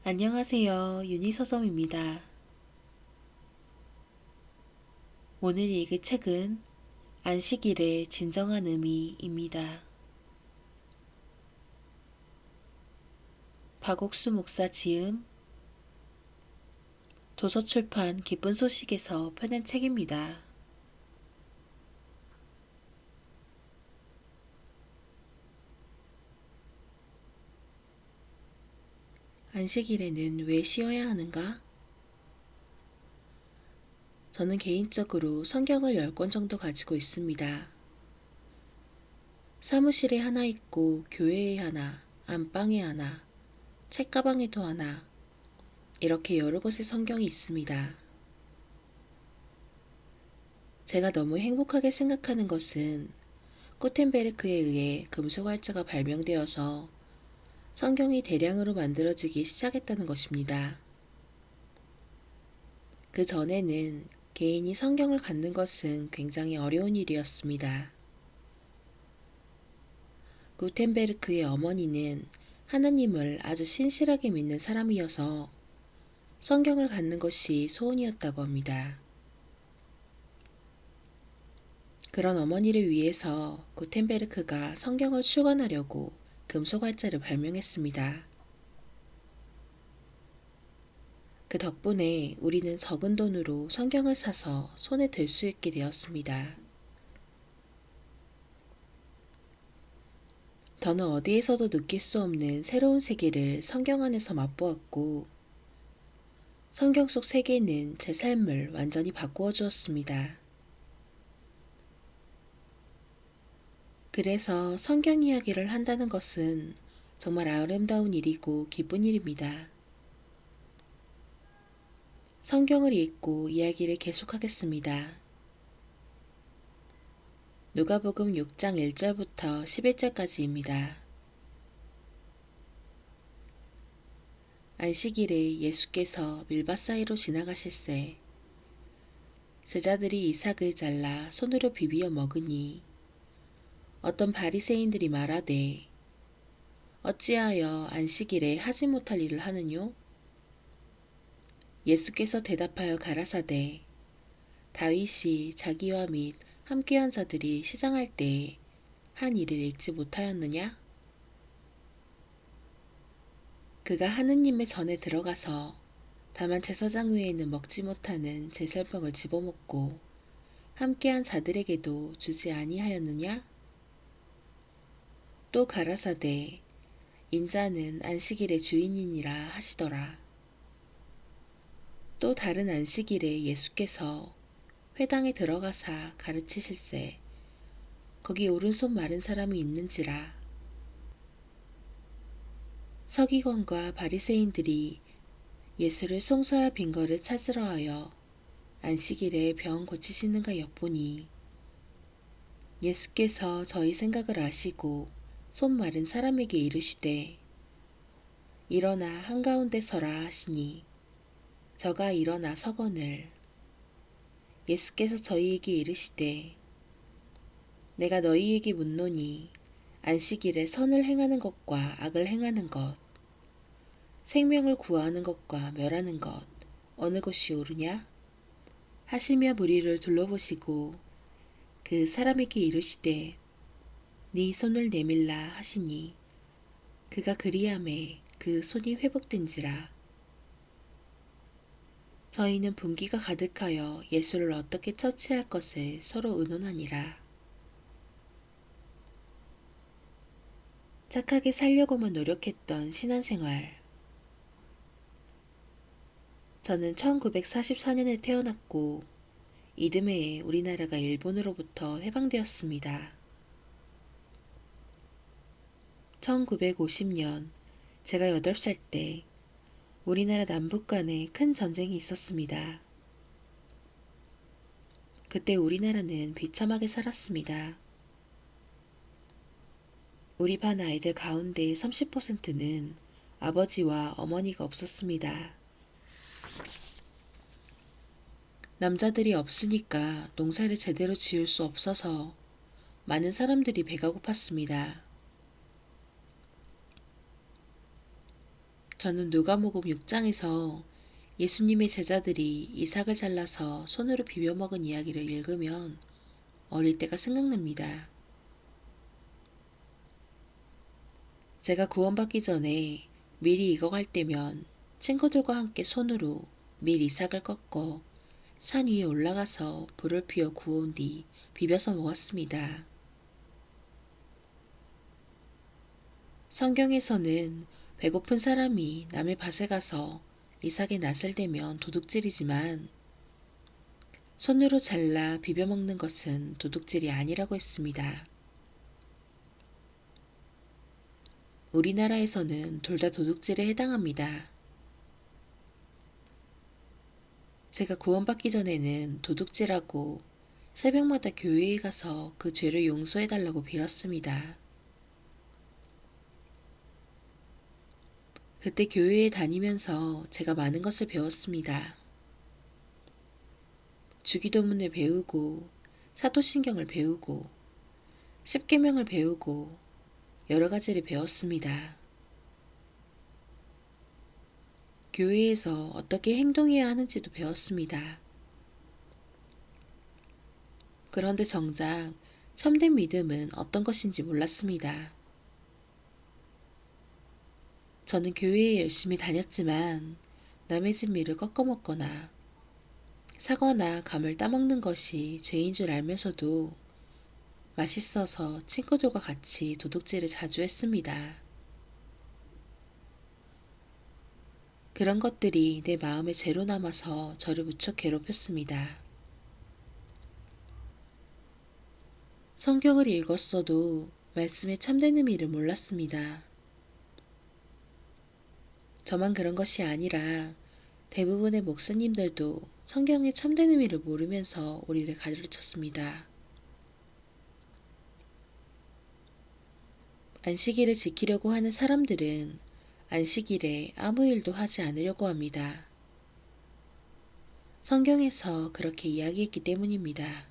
안녕하세요. 윤희서점입니다. 오늘 읽을 책은 안식일의 진정한 의미입니다. 박옥수 목사 지음, 도서출판 기쁜 소식에서 펴낸 책입니다. 안식일에는 왜 쉬어야 하는가? 저는 개인적으로 성경을 10권 정도 가지고 있습니다. 사무실에 하나 있고 교회에 하나, 안방에 하나, 책가방에도 하나, 이렇게 여러 곳에 성경이 있습니다. 제가 너무 행복하게 생각하는 것은 구텐베르크에 의해 금속활자가 발명되어서 성경이 대량으로 만들어지기 시작했다는 것입니다. 그 전에는 개인이 성경을 갖는 것은 굉장히 어려운 일이었습니다. 구텐베르크의 어머니는 하나님을 아주 신실하게 믿는 사람이어서 성경을 갖는 것이 소원이었다고 합니다. 그런 어머니를 위해서 구텐베르크가 성경을 출간하려고 금속활자를 발명했습니다. 그 덕분에 우리는 적은 돈으로 성경을 사서 손에 들 수 있게 되었습니다. 저는 어디에서도 느낄 수 없는 새로운 세계를 성경 안에서 맛보았고, 성경 속 세계는 제 삶을 완전히 바꾸어 주었습니다. 그래서 성경 이야기를 한다는 것은 정말 아름다운 일이고 기쁜 일입니다. 성경을 읽고 이야기를 계속하겠습니다. 누가복음 6장 1절부터 11절까지입니다. 안식일에 예수께서 밀밭 사이로 지나가실새 제자들이 이삭을 잘라 손으로 비비어 먹으니 어떤 바리새인들이 말하되 어찌하여 안식일에 하지 못할 일을 하느뇨? 예수께서 대답하여 가라사대 다윗이 자기와 및 함께한 자들이 시장할 때에 한 일을 읽지 못하였느냐? 그가 하느님의 전에 들어가서 다만 제사장 외에는 먹지 못하는 제설병을 집어먹고 함께한 자들에게도 주지 아니하였느냐? 또 가라사대 인자는 안식일의 주인이니라 하시더라. 또 다른 안식일에 예수께서 회당에 들어가사 가르치실세 거기 오른손 마른 사람이 있는지라. 서기관과 바리새인들이 예수를 송사할 빈거를 찾으러 하여 안식일에 병 고치시는가 엿보니 예수께서 저희 생각을 아시고 손 마른 사람에게 이르시되 일어나 한가운데 서라 하시니 저가 일어나 서거늘 예수께서 저희에게 이르시되 내가 너희에게 묻노니 안식일에 선을 행하는 것과 악을 행하는 것 생명을 구하는 것과 멸하는 것 어느 것이 옳으냐? 하시며 무리를 둘러보시고 그 사람에게 이르시되 네 손을 내밀라 하시니 그가 그리하매 그 손이 회복된지라. 저희는 분기가 가득하여 예수를 어떻게 처치할 것을 서로 의논하니라. 착하게 살려고만 노력했던 신앙생활. 저는 1944년에 태어났고 이듬해에 우리나라가 일본으로부터 해방되었습니다. 1950년 제가 8살 때 우리나라 남북 간에 큰 전쟁이 있었습니다. 그때 우리나라는 비참하게 살았습니다. 우리 반 아이들 가운데 30%는 아버지와 어머니가 없었습니다. 남자들이 없으니까 농사를 제대로 지을 수 없어서 많은 사람들이 배가 고팠습니다. 저는 누가복음 6장에서 예수님의 제자들이 이삭을 잘라서 손으로 비벼 먹은 이야기를 읽으면 어릴 때가 생각납니다. 제가 구원받기 전에 밀이 익어갈 때면 친구들과 함께 손으로 밀 이삭을 꺾어 산 위에 올라가서 불을 피워 구운 뒤 비벼서 먹었습니다. 성경에서는 배고픈 사람이 남의 밭에 가서 이삭의 낫을 대면 도둑질이지만 손으로 잘라 비벼 먹는 것은 도둑질이 아니라고 했습니다. 우리나라에서는 둘 다 도둑질에 해당합니다. 제가 구원받기 전에는 도둑질하고 새벽마다 교회에 가서 그 죄를 용서해달라고 빌었습니다. 그때 교회에 다니면서 제가 많은 것을 배웠습니다. 주기도문을 배우고 사도신경을 배우고 십계명을 배우고 여러 가지를 배웠습니다. 교회에서 어떻게 행동해야 하는지도 배웠습니다. 그런데 정작 참된 믿음은 어떤 것인지 몰랐습니다. 저는 교회에 열심히 다녔지만 남의 집 밀을 꺾어 먹거나 사과나 감을 따먹는 것이 죄인 줄 알면서도 맛있어서 친구들과 같이 도둑질을 자주 했습니다. 그런 것들이 내 마음에 죄로 남아서 저를 무척 괴롭혔습니다. 성경을 읽었어도 말씀의 참된 의미를 몰랐습니다. 저만 그런 것이 아니라 대부분의 목사님들도 성경의 참된 의미를 모르면서 우리를 가르쳤습니다. 안식일을 지키려고 하는 사람들은 안식일에 아무 일도 하지 않으려고 합니다. 성경에서 그렇게 이야기했기 때문입니다.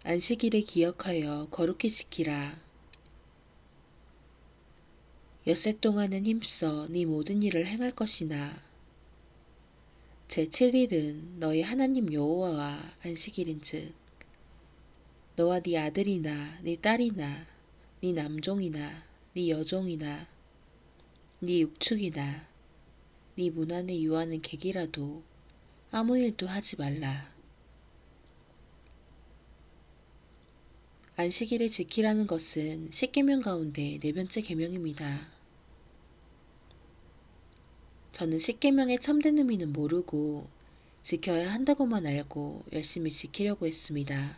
안식일을 기억하여 거룩히 지키라. 엿새 동안은 힘써 네 모든 일을 행할 것이나 제7일은 너희 하나님 여호와와 안식일인즉 너와 네 아들이나 네 딸이나 네 남종이나 네 여종이나 네 육축이나 네 문 안에 유하는 객이라도 아무 일도 하지 말라. 안식일을 지키라는 것은 10계명 가운데 네 번째 계명입니다. 저는 10계명의 참된 의미는 모르고 지켜야 한다고만 알고 열심히 지키려고 했습니다.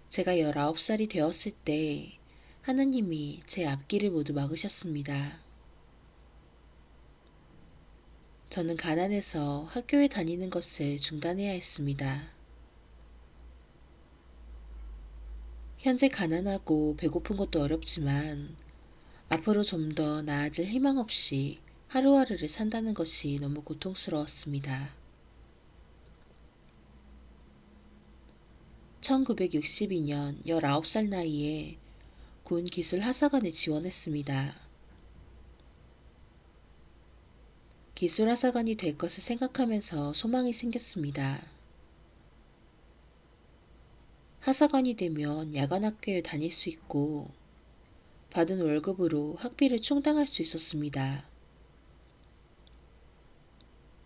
제가 19살이 되었을 때 하나님이 제 앞길을 모두 막으셨습니다. 저는 가난해서 학교에 다니는 것을 중단해야 했습니다. 현재 가난하고 배고픈 것도 어렵지만 앞으로 좀 더 나아질 희망 없이 하루하루를 산다는 것이 너무 고통스러웠습니다. 1962년 19살 나이에 군 기술하사관에 지원했습니다. 기술하사관이 될 것을 생각하면서 소망이 생겼습니다. 하사관이 되면 야간학교에 다닐 수 있고 받은 월급으로 학비를 충당할 수 있었습니다.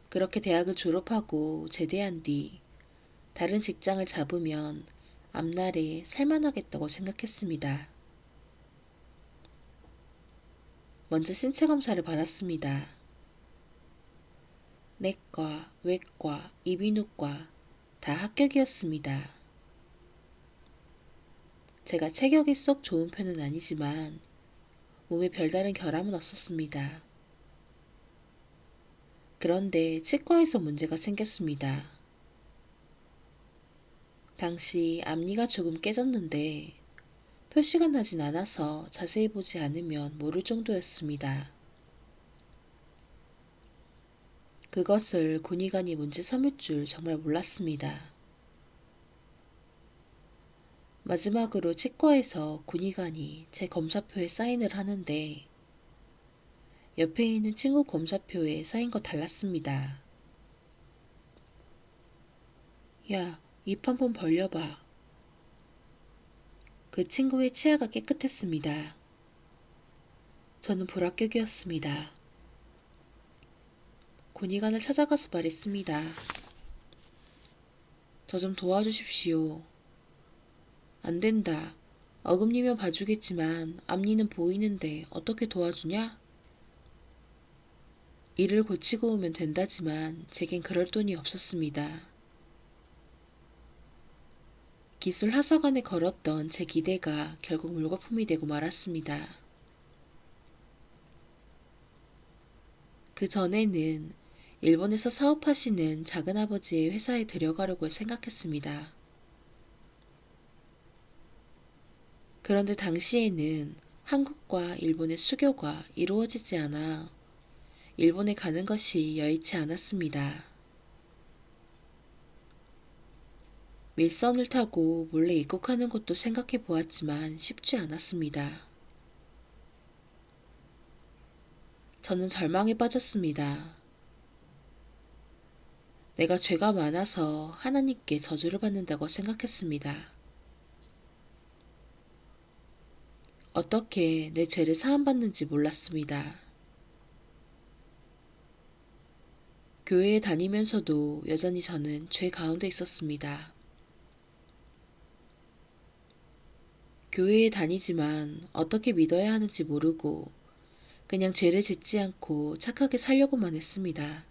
그렇게 대학을 졸업하고 제대한 뒤 다른 직장을 잡으면 앞날에 살만하겠다고 생각했습니다. 먼저 신체 검사를 받았습니다. 내과, 외과, 이비인후과 다 합격이었습니다. 제가 체격이 썩 좋은 편은 아니지만 몸에 별다른 결함은 없었습니다. 그런데 치과에서 문제가 생겼습니다. 당시 앞니가 조금 깨졌는데 표시가 나진 않아서 자세히 보지 않으면 모를 정도였습니다. 그것을 군의관이 문제 삼을 줄 정말 몰랐습니다. 마지막으로 치과에서 군의관이 제 검사표에 사인을 하는데 옆에 있는 친구 검사표에 사인과 달랐습니다. 야, 입 한 번 벌려봐. 그 친구의 치아가 깨끗했습니다. 저는 불합격이었습니다. 군의관을 찾아가서 말했습니다. 저 좀 도와주십시오. 안 된다. 어금니면 봐주겠지만 앞니는 보이는데 어떻게 도와주냐? 이를 고치고 오면 된다지만 제겐 그럴 돈이 없었습니다. 기술 하사관에 걸었던 제 기대가 결국 물거품이 되고 말았습니다. 그 전에는 일본에서 사업하시는 작은아버지의 회사에 들어가려고 생각했습니다. 그런데 당시에는 한국과 일본의 수교가 이루어지지 않아 일본에 가는 것이 여의치 않았습니다. 밀선을 타고 몰래 입국하는 것도 생각해 보았지만 쉽지 않았습니다. 저는 절망에 빠졌습니다. 내가 죄가 많아서 하나님께 저주를 받는다고 생각했습니다. 어떻게 내 죄를 사함받는지 몰랐습니다. 교회에 다니면서도 여전히 저는 죄 가운데 있었습니다. 교회에 다니지만 어떻게 믿어야 하는지 모르고 그냥 죄를 짓지 않고 착하게 살려고만 했습니다.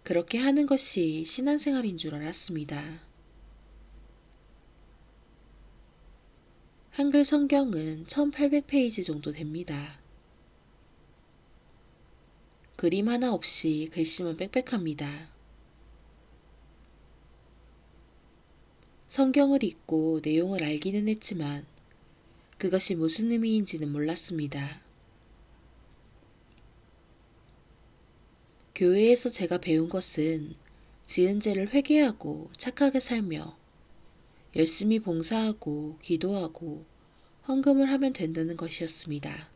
그렇게 하는 것이 신앙생활인 줄 알았습니다. 한글 성경은 1800페이지 정도 됩니다. 그림 하나 없이 글씨만 빽빽합니다. 성경을 읽고 내용을 알기는 했지만 그것이 무슨 의미인지는 몰랐습니다. 교회에서 제가 배운 것은 지은 죄를 회개하고 착하게 살며 열심히 봉사하고 기도하고 헌금을 하면 된다는 것이었습니다.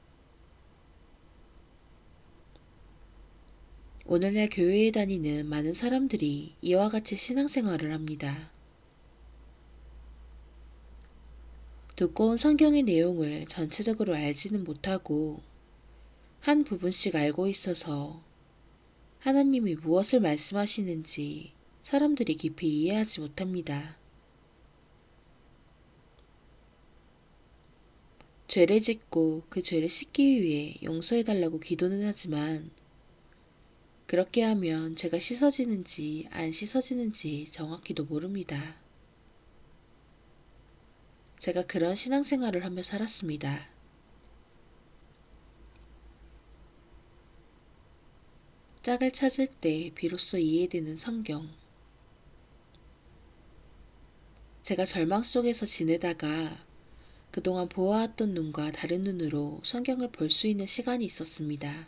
오늘날 교회에 다니는 많은 사람들이 이와 같이 신앙생활을 합니다. 두꺼운 성경의 내용을 전체적으로 알지는 못하고 한 부분씩 알고 있어서 하나님이 무엇을 말씀하시는지 사람들이 깊이 이해하지 못합니다. 죄를 짓고 그 죄를 씻기 위해 용서해달라고 기도는 하지만 그렇게 하면 죄가 씻어지는지 안 씻어지는지 정확히도 모릅니다. 제가 그런 신앙생활을 하며 살았습니다. 짝을 찾을 때 비로소 이해되는 성경. 제가 절망 속에서 지내다가 그동안 보아왔던 눈과 다른 눈으로 성경을 볼 수 있는 시간이 있었습니다.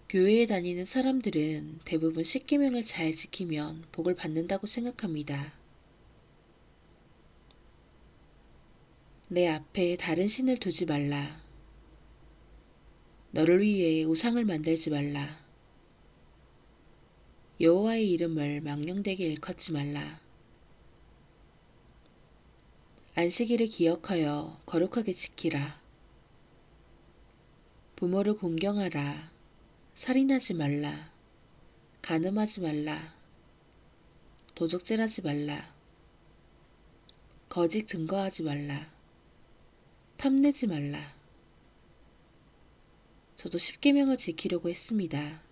교회에 다니는 사람들은 대부분 십계명을 잘 지키면 복을 받는다고 생각합니다. 내 앞에 다른 신을 두지 말라. 너를 위해 우상을 만들지 말라. 여호와의 이름을 망령되게 일컫지 말라. 안식일을 기억하여 거룩하게 지키라. 부모를 공경하라. 살인하지 말라. 간음하지 말라. 도적질하지 말라. 거짓 증거하지 말라. 탐내지 말라. 저도 십계명을 지키려고 했습니다.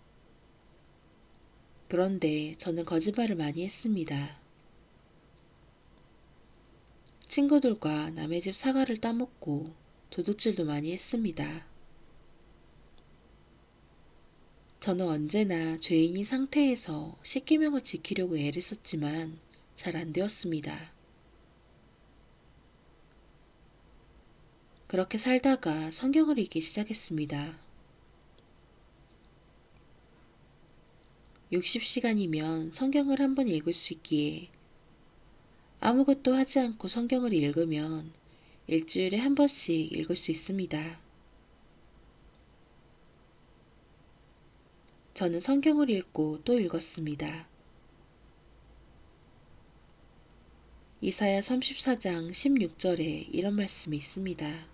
그런데 저는 거짓말을 많이 했습니다. 친구들과 남의 집 사과를 따먹고 도둑질도 많이 했습니다. 저는 언제나 죄인인 상태에서 십계명을 지키려고 애를 썼지만 잘 안 되었습니다. 그렇게 살다가 성경을 읽기 시작했습니다. 60시간이면 성경을 한 번 읽을 수 있기에 아무것도 하지 않고 성경을 읽으면 일주일에 한 번씩 읽을 수 있습니다. 저는 성경을 읽고 또 읽었습니다. 이사야 34장 16절에 이런 말씀이 있습니다.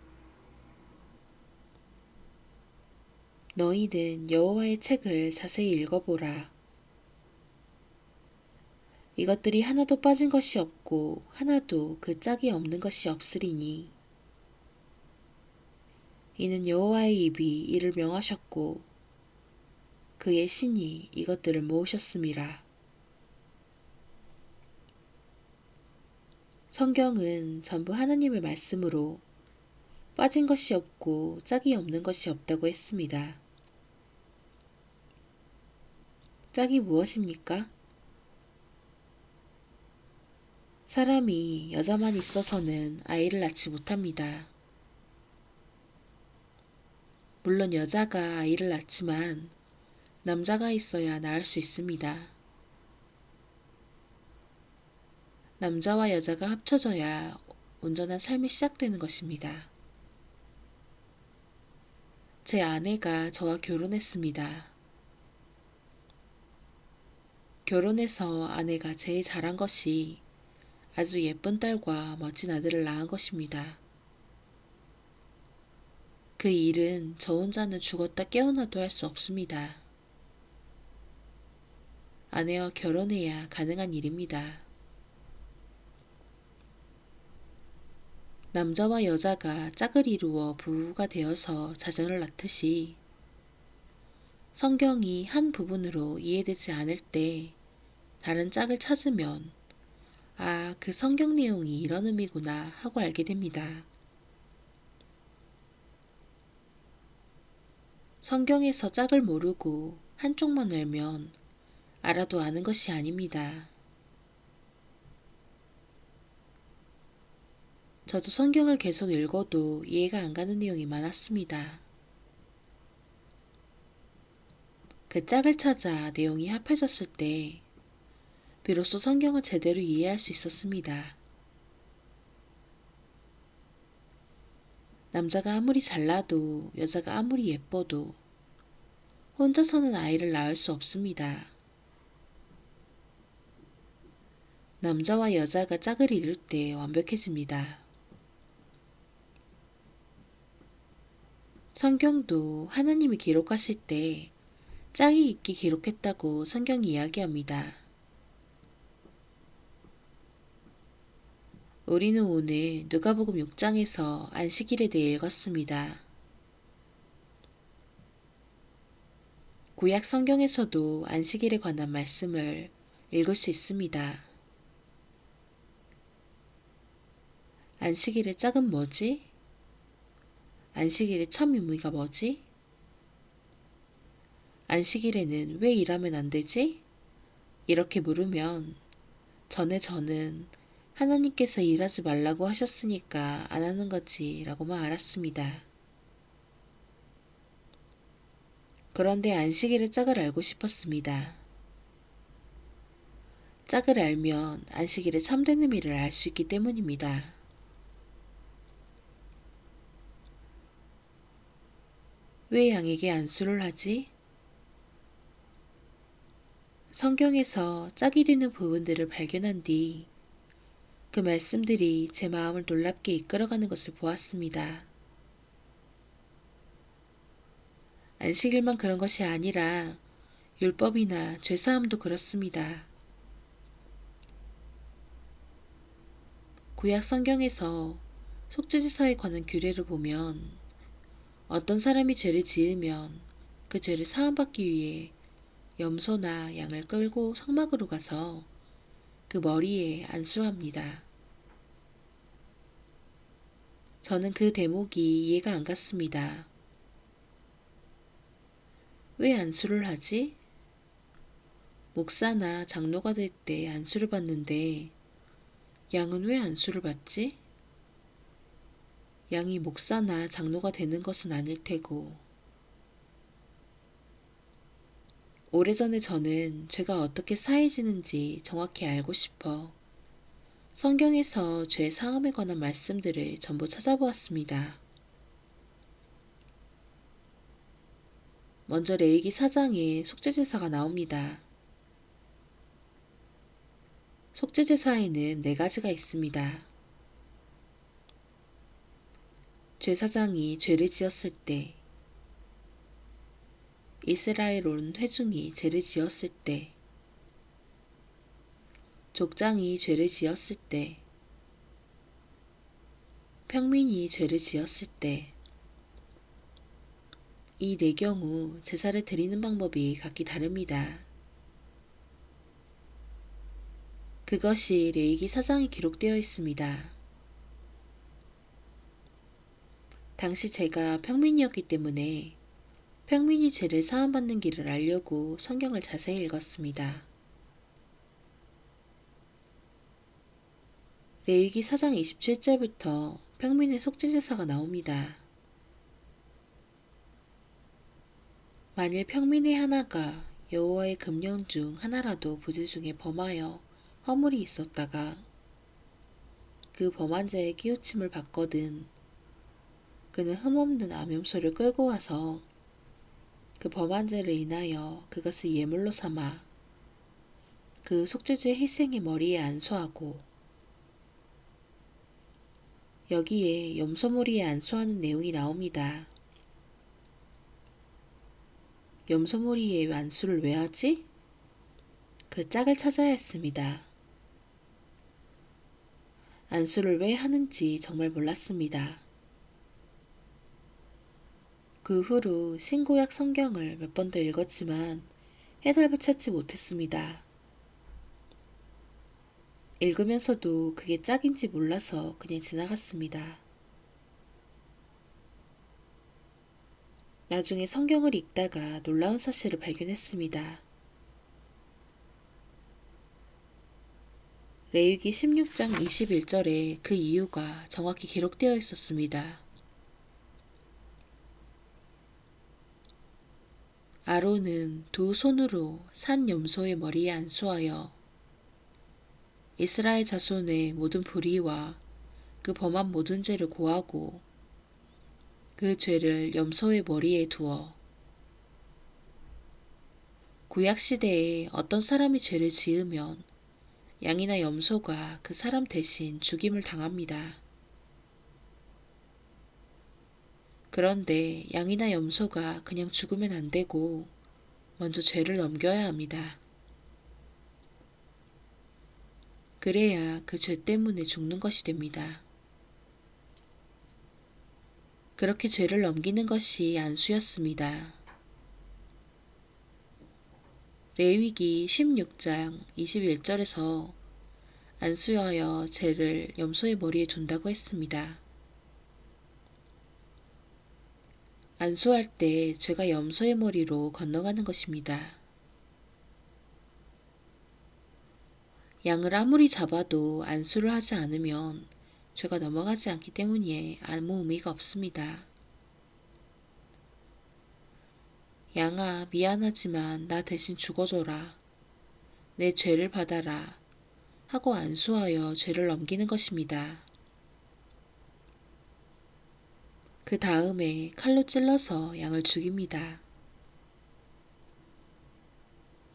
너희는 여호와의 책을 자세히 읽어보라. 이것들이 하나도 빠진 것이 없고 하나도 그 짝이 없는 것이 없으리니 이는 여호와의 입이 이를 명하셨고 그의 신이 이것들을 모으셨음이라. 성경은 전부 하나님의 말씀으로 빠진 것이 없고 짝이 없는 것이 없다고 했습니다. 짝이 무엇입니까? 사람이 여자만 있어서는 아이를 낳지 못합니다. 물론 여자가 아이를 낳지만 남자가 있어야 낳을 수 있습니다. 남자와 여자가 합쳐져야 온전한 삶이 시작되는 것입니다. 제 아내가 저와 결혼했습니다. 결혼해서 아내가 제일 잘한 것이 아주 예쁜 딸과 멋진 아들을 낳은 것입니다. 그 일은 저 혼자는 죽었다 깨어나도 할 수 없습니다. 아내와 결혼해야 가능한 일입니다. 남자와 여자가 짝을 이루어 부부가 되어서 자녀를 낳듯이 성경이 한 부분으로 이해되지 않을 때 다른 짝을 찾으면 아, 그 성경 내용이 이런 의미구나 하고 알게 됩니다. 성경에서 짝을 모르고 한쪽만 알면 알아도 아는 것이 아닙니다. 저도 성경을 계속 읽어도 이해가 안 가는 내용이 많았습니다. 그 짝을 찾아 내용이 합해졌을 때 비로소 성경을 제대로 이해할 수 있었습니다. 남자가 아무리 잘나도 여자가 아무리 예뻐도 혼자서는 아이를 낳을 수 없습니다. 남자와 여자가 짝을 이룰 때 완벽해집니다. 성경도 하나님이 기록하실 때 짝이 있게 기록했다고 성경이 이야기합니다. 우리는 오늘 누가복음 6장에서 안식일에 대해 읽었습니다. 구약 성경에서도 안식일에 관한 말씀을 읽을 수 있습니다. 안식일의 짝은 뭐지? 안식일의 참 의미가 뭐지? 안식일에는 왜 일하면 안 되지? 이렇게 물으면 저는 하나님께서 일하지 말라고 하셨으니까 안 하는 거지 라고만 알았습니다. 그런데 안식일의 짝을 알고 싶었습니다. 짝을 알면 안식일의 참된 의미를 알 수 있기 때문입니다. 왜 양에게 안수를 하지? 성경에서 짝이 되는 부분들을 발견한 뒤 그 말씀들이 제 마음을 놀랍게 이끌어가는 것을 보았습니다. 안식일만 그런 것이 아니라 율법이나 죄사함도 그렇습니다. 구약 성경에서 속죄제사에 관한 규례를 보면 어떤 사람이 죄를 지으면 그 죄를 사함받기 위해 염소나 양을 끌고 성막으로 가서 그 머리에 안수합니다. 저는 그 대목이 이해가 안 갔습니다. 왜 안수를 하지? 목사나 장로가 될 때 안수를 받는데 양은 왜 안수를 받지? 양이 목사나 장로가 되는 것은 아닐 테고 오래전에 저는 죄가 어떻게 사해지는지 정확히 알고 싶어 성경에서 죄 사함에 관한 말씀들을 전부 찾아보았습니다. 먼저 레위기 4장에 속죄제사가 나옵니다. 속죄제사에는 4가지가 있습니다. 제사장이 죄를 지었을 때, 이스라엘 온 회중이 죄를 지었을 때, 족장이 죄를 지었을 때, 평민이 죄를 지었을 때, 이 4경우 제사를 드리는 방법이 각기 다릅니다. 그것이 레위기 4장에 기록되어 있습니다. 당시 제가 평민이었기 때문에 평민이 죄를 사함받는 길을 알려고 성경을 자세히 읽었습니다. 레위기 4장 27절부터 평민의 속죄제사가 나옵니다. 만일 평민의 하나가 여호와의 금령 중 하나라도 부재 중에 범하여 허물이 있었다가 그 범한 자의 깨우침을 받거든 그는 흠없는 암염소를 끌고 와서 그 범한 죄를 인하여 그것을 예물로 삼아 그 속죄주의 희생의 머리에 안수하고 여기에 염소머리에 안수하는 내용이 나옵니다. 염소머리에 안수를 왜 하지? 그 짝을 찾아야 했습니다. 안수를 왜 하는지 정말 몰랐습니다. 그 후로 신구약 성경을 몇 번 더 읽었지만 해답을 찾지 못했습니다. 읽으면서도 그게 짝인지 몰라서 그냥 지나갔습니다. 나중에 성경을 읽다가 놀라운 사실을 발견했습니다. 레위기 16장 21절에 그 이유가 정확히 기록되어 있었습니다. 아론은 두 손으로 산 염소의 머리에 안수하여 이스라엘 자손의 모든 불의와 그 범한 모든 죄를 고하고 그 죄를 염소의 머리에 두어 구약시대에 어떤 사람이 죄를 지으면 양이나 염소가 그 사람 대신 죽임을 당합니다. 그런데 양이나 염소가 그냥 죽으면 안 되고 먼저 죄를 넘겨야 합니다. 그래야 그 죄 때문에 죽는 것이 됩니다. 그렇게 죄를 넘기는 것이 안수였습니다. 레위기 16장 21절에서 안수하여 죄를 염소의 머리에 둔다고 했습니다. 안수할 때 죄가 염소의 머리로 건너가는 것입니다. 양을 아무리 잡아도 안수를 하지 않으면 죄가 넘어가지 않기 때문에 아무 의미가 없습니다. 양아, 미안하지만 나 대신 죽어줘라. 내 죄를 받아라. 하고 안수하여 죄를 넘기는 것입니다. 그 다음에 칼로 찔러서 양을 죽입니다.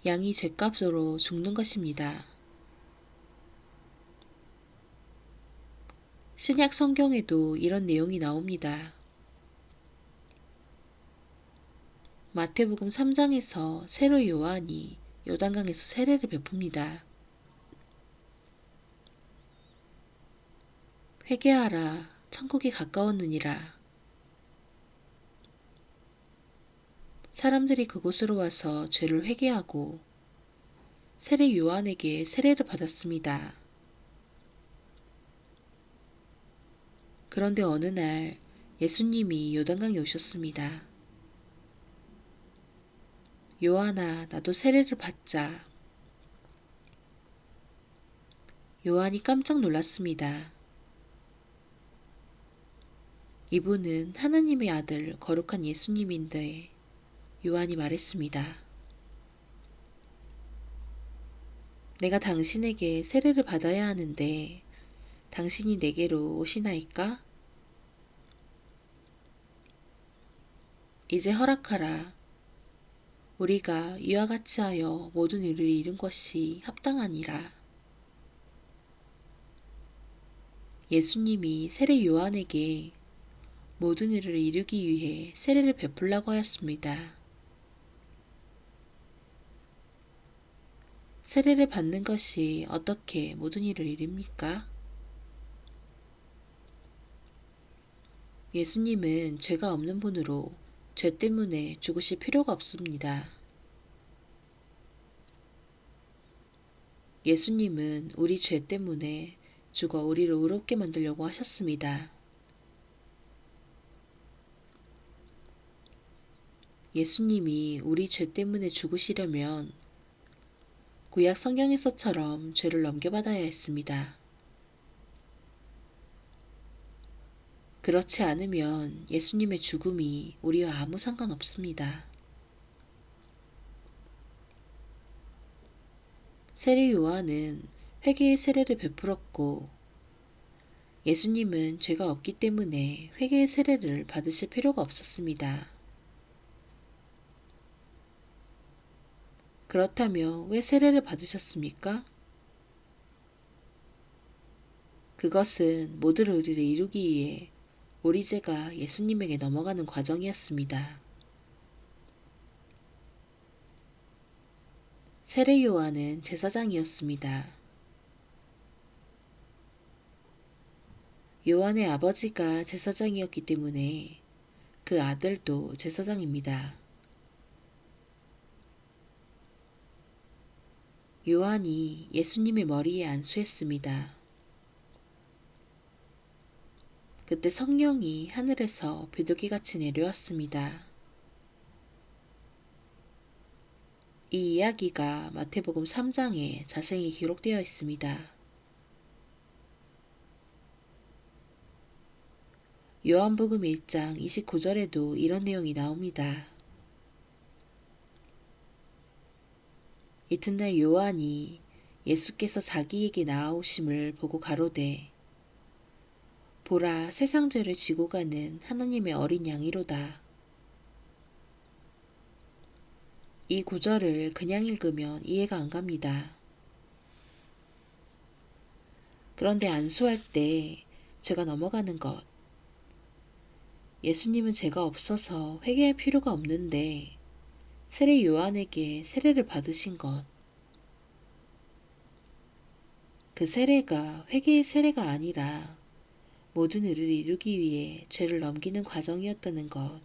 양이 죄값으로 죽는 것입니다. 신약 성경에도 이런 내용이 나옵니다. 마태복음 3장에서 세로 요한이 요단강에서 세례를 베풉니다. 회개하라, 천국이 가까웠느니라. 사람들이 그곳으로 와서 죄를 회개하고 세례 요한에게 세례를 받았습니다. 그런데 어느 날 예수님이 요단강에 오셨습니다. 요한아, 나도 세례를 받자. 요한이 깜짝 놀랐습니다. 이분은 하나님의 아들 거룩한 예수님인데 요한이 말했습니다. 내가 당신에게 세례를 받아야 하는데 당신이 내게로 오시나이까? 이제 허락하라. 우리가 이와 같이 하여 모든 일을 이룬 것이 합당하니라. 예수님이 세례 요한에게 모든 일을 이루기 위해 세례를 베풀라고 하였습니다. 세례를 받는 것이 어떻게 모든 일을 이룹니까? 예수님은 죄가 없는 분으로 죄 때문에 죽으실 필요가 없습니다. 예수님은 우리 죄 때문에 죽어 우리를 의롭게 만들려고 하셨습니다. 예수님이 우리 죄 때문에 죽으시려면 구약 성경에서처럼 죄를 넘겨받아야 했습니다. 그렇지 않으면 예수님의 죽음이 우리와 아무 상관없습니다. 세례 요한은 회개의 세례를 베풀었고 예수님은 죄가 없기 때문에 회개의 세례를 받으실 필요가 없었습니다. 그렇다면 왜 세례를 받으셨습니까? 그것은 모든 의리를 이루기 위해 우리 죄가 예수님에게 넘어가는 과정이었습니다. 세례 요한은 제사장이었습니다. 요한의 아버지가 제사장이었기 때문에 그 아들도 제사장입니다. 요한이 예수님의 머리에 안수했습니다. 그때 성령이 하늘에서 비둘기같이 내려왔습니다. 이 이야기가 마태복음 3장에 자세히 기록되어 있습니다. 요한복음 1장 29절에도 이런 내용이 나옵니다. 이튿날 요한이 예수께서 자기에게 나아오심을 보고 가로되 보라 세상 죄를 지고 가는 하나님의 어린 양이로다. 이 구절을 그냥 읽으면 이해가 안 갑니다. 그런데 안수할 때 죄가 넘어가는 것, 예수님은 죄가 없어서 회개할 필요가 없는데 세례 요한에게 세례를 받으신 것, 그 세례가 회개의 세례가 아니라 모든 의를 이루기 위해 죄를 넘기는 과정이었다는 것,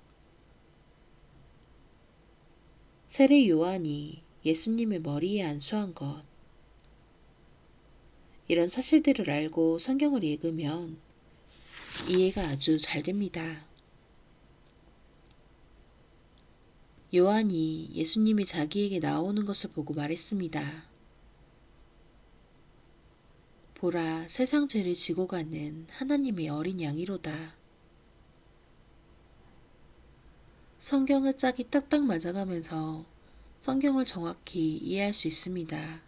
세례 요한이 예수님의 머리에 안수한 것, 이런 사실들을 알고 성경을 읽으면 이해가 아주 잘 됩니다. 요한이 예수님이 자기에게 나오는 것을 보고 말했습니다. 보라, 세상 죄를 지고 가는 하나님의 어린 양이로다. 성경의 짝이 딱딱 맞아가면서 성경을 정확히 이해할 수 있습니다.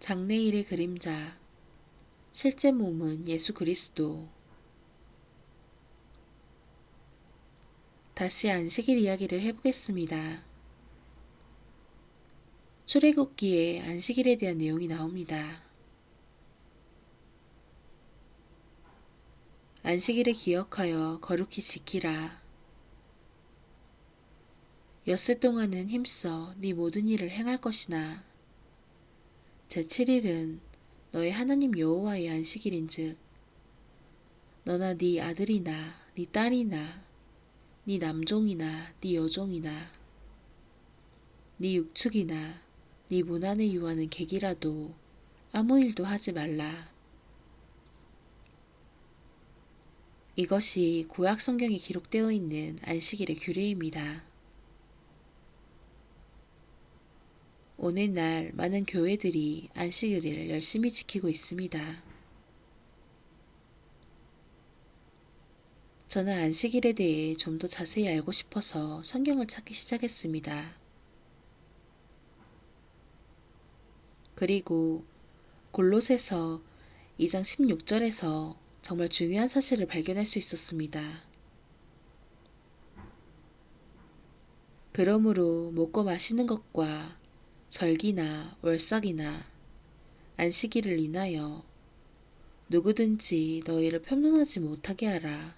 장래일의 그림자, 실제 몸은 예수 그리스도. 다시 안식일 이야기를 해보겠습니다. 출애굽기에 안식일에 대한 내용이 나옵니다. 안식일을 기억하여 거룩히 지키라. 엿새 동안은 힘써 네 모든 일을 행할 것이나 제7일은 너의 하나님 여호와의 안식일인즉 너나 네 아들이나 네 딸이나 네 남종이나 네 여종이나 네 육축이나 네 문 안에 유하는 객이라도 아무 일도 하지 말라. 이것이 구약 성경에 기록되어 있는 안식일의 규례입니다. 오늘날 많은 교회들이 안식일을 열심히 지키고 있습니다. 저는 안식일에 대해 좀 더 자세히 알고 싶어서 성경을 찾기 시작했습니다. 그리고 골로새서 2장 16절에서 정말 중요한 사실을 발견할 수 있었습니다. 그러므로 먹고 마시는 것과 절기나 월삭이나 안식일을 인하여 누구든지 너희를 편론하지 못하게 하라.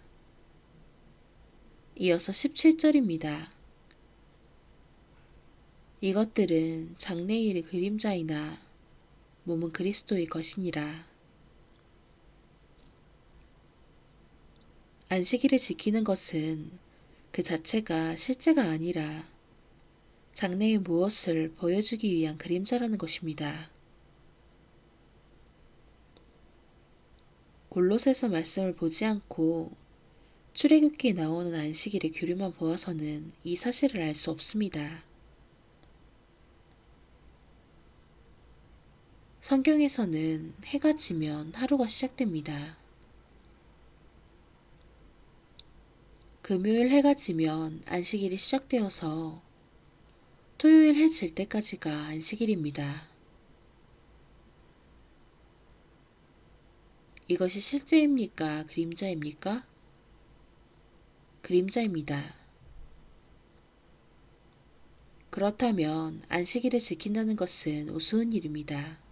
이어서 17절입니다. 이것들은 장래일의 그림자이나 몸은 그리스도의 것이니라. 안식일을 지키는 것은 그 자체가 실제가 아니라 장래의 무엇을 보여주기 위한 그림자라는 것입니다. 골로새서 말씀을 보지 않고 출애굽기에 나오는 안식일의 교류만 보아서는 이 사실을 알 수 없습니다. 성경에서는 해가 지면 하루가 시작됩니다. 금요일 해가 지면 안식일이 시작되어서 토요일 해 질 때까지가 안식일입니다. 이것이 실제입니까? 그림자입니까? 그림자입니다. 그렇다면 안식일을 지킨다는 것은 우스운 일입니다.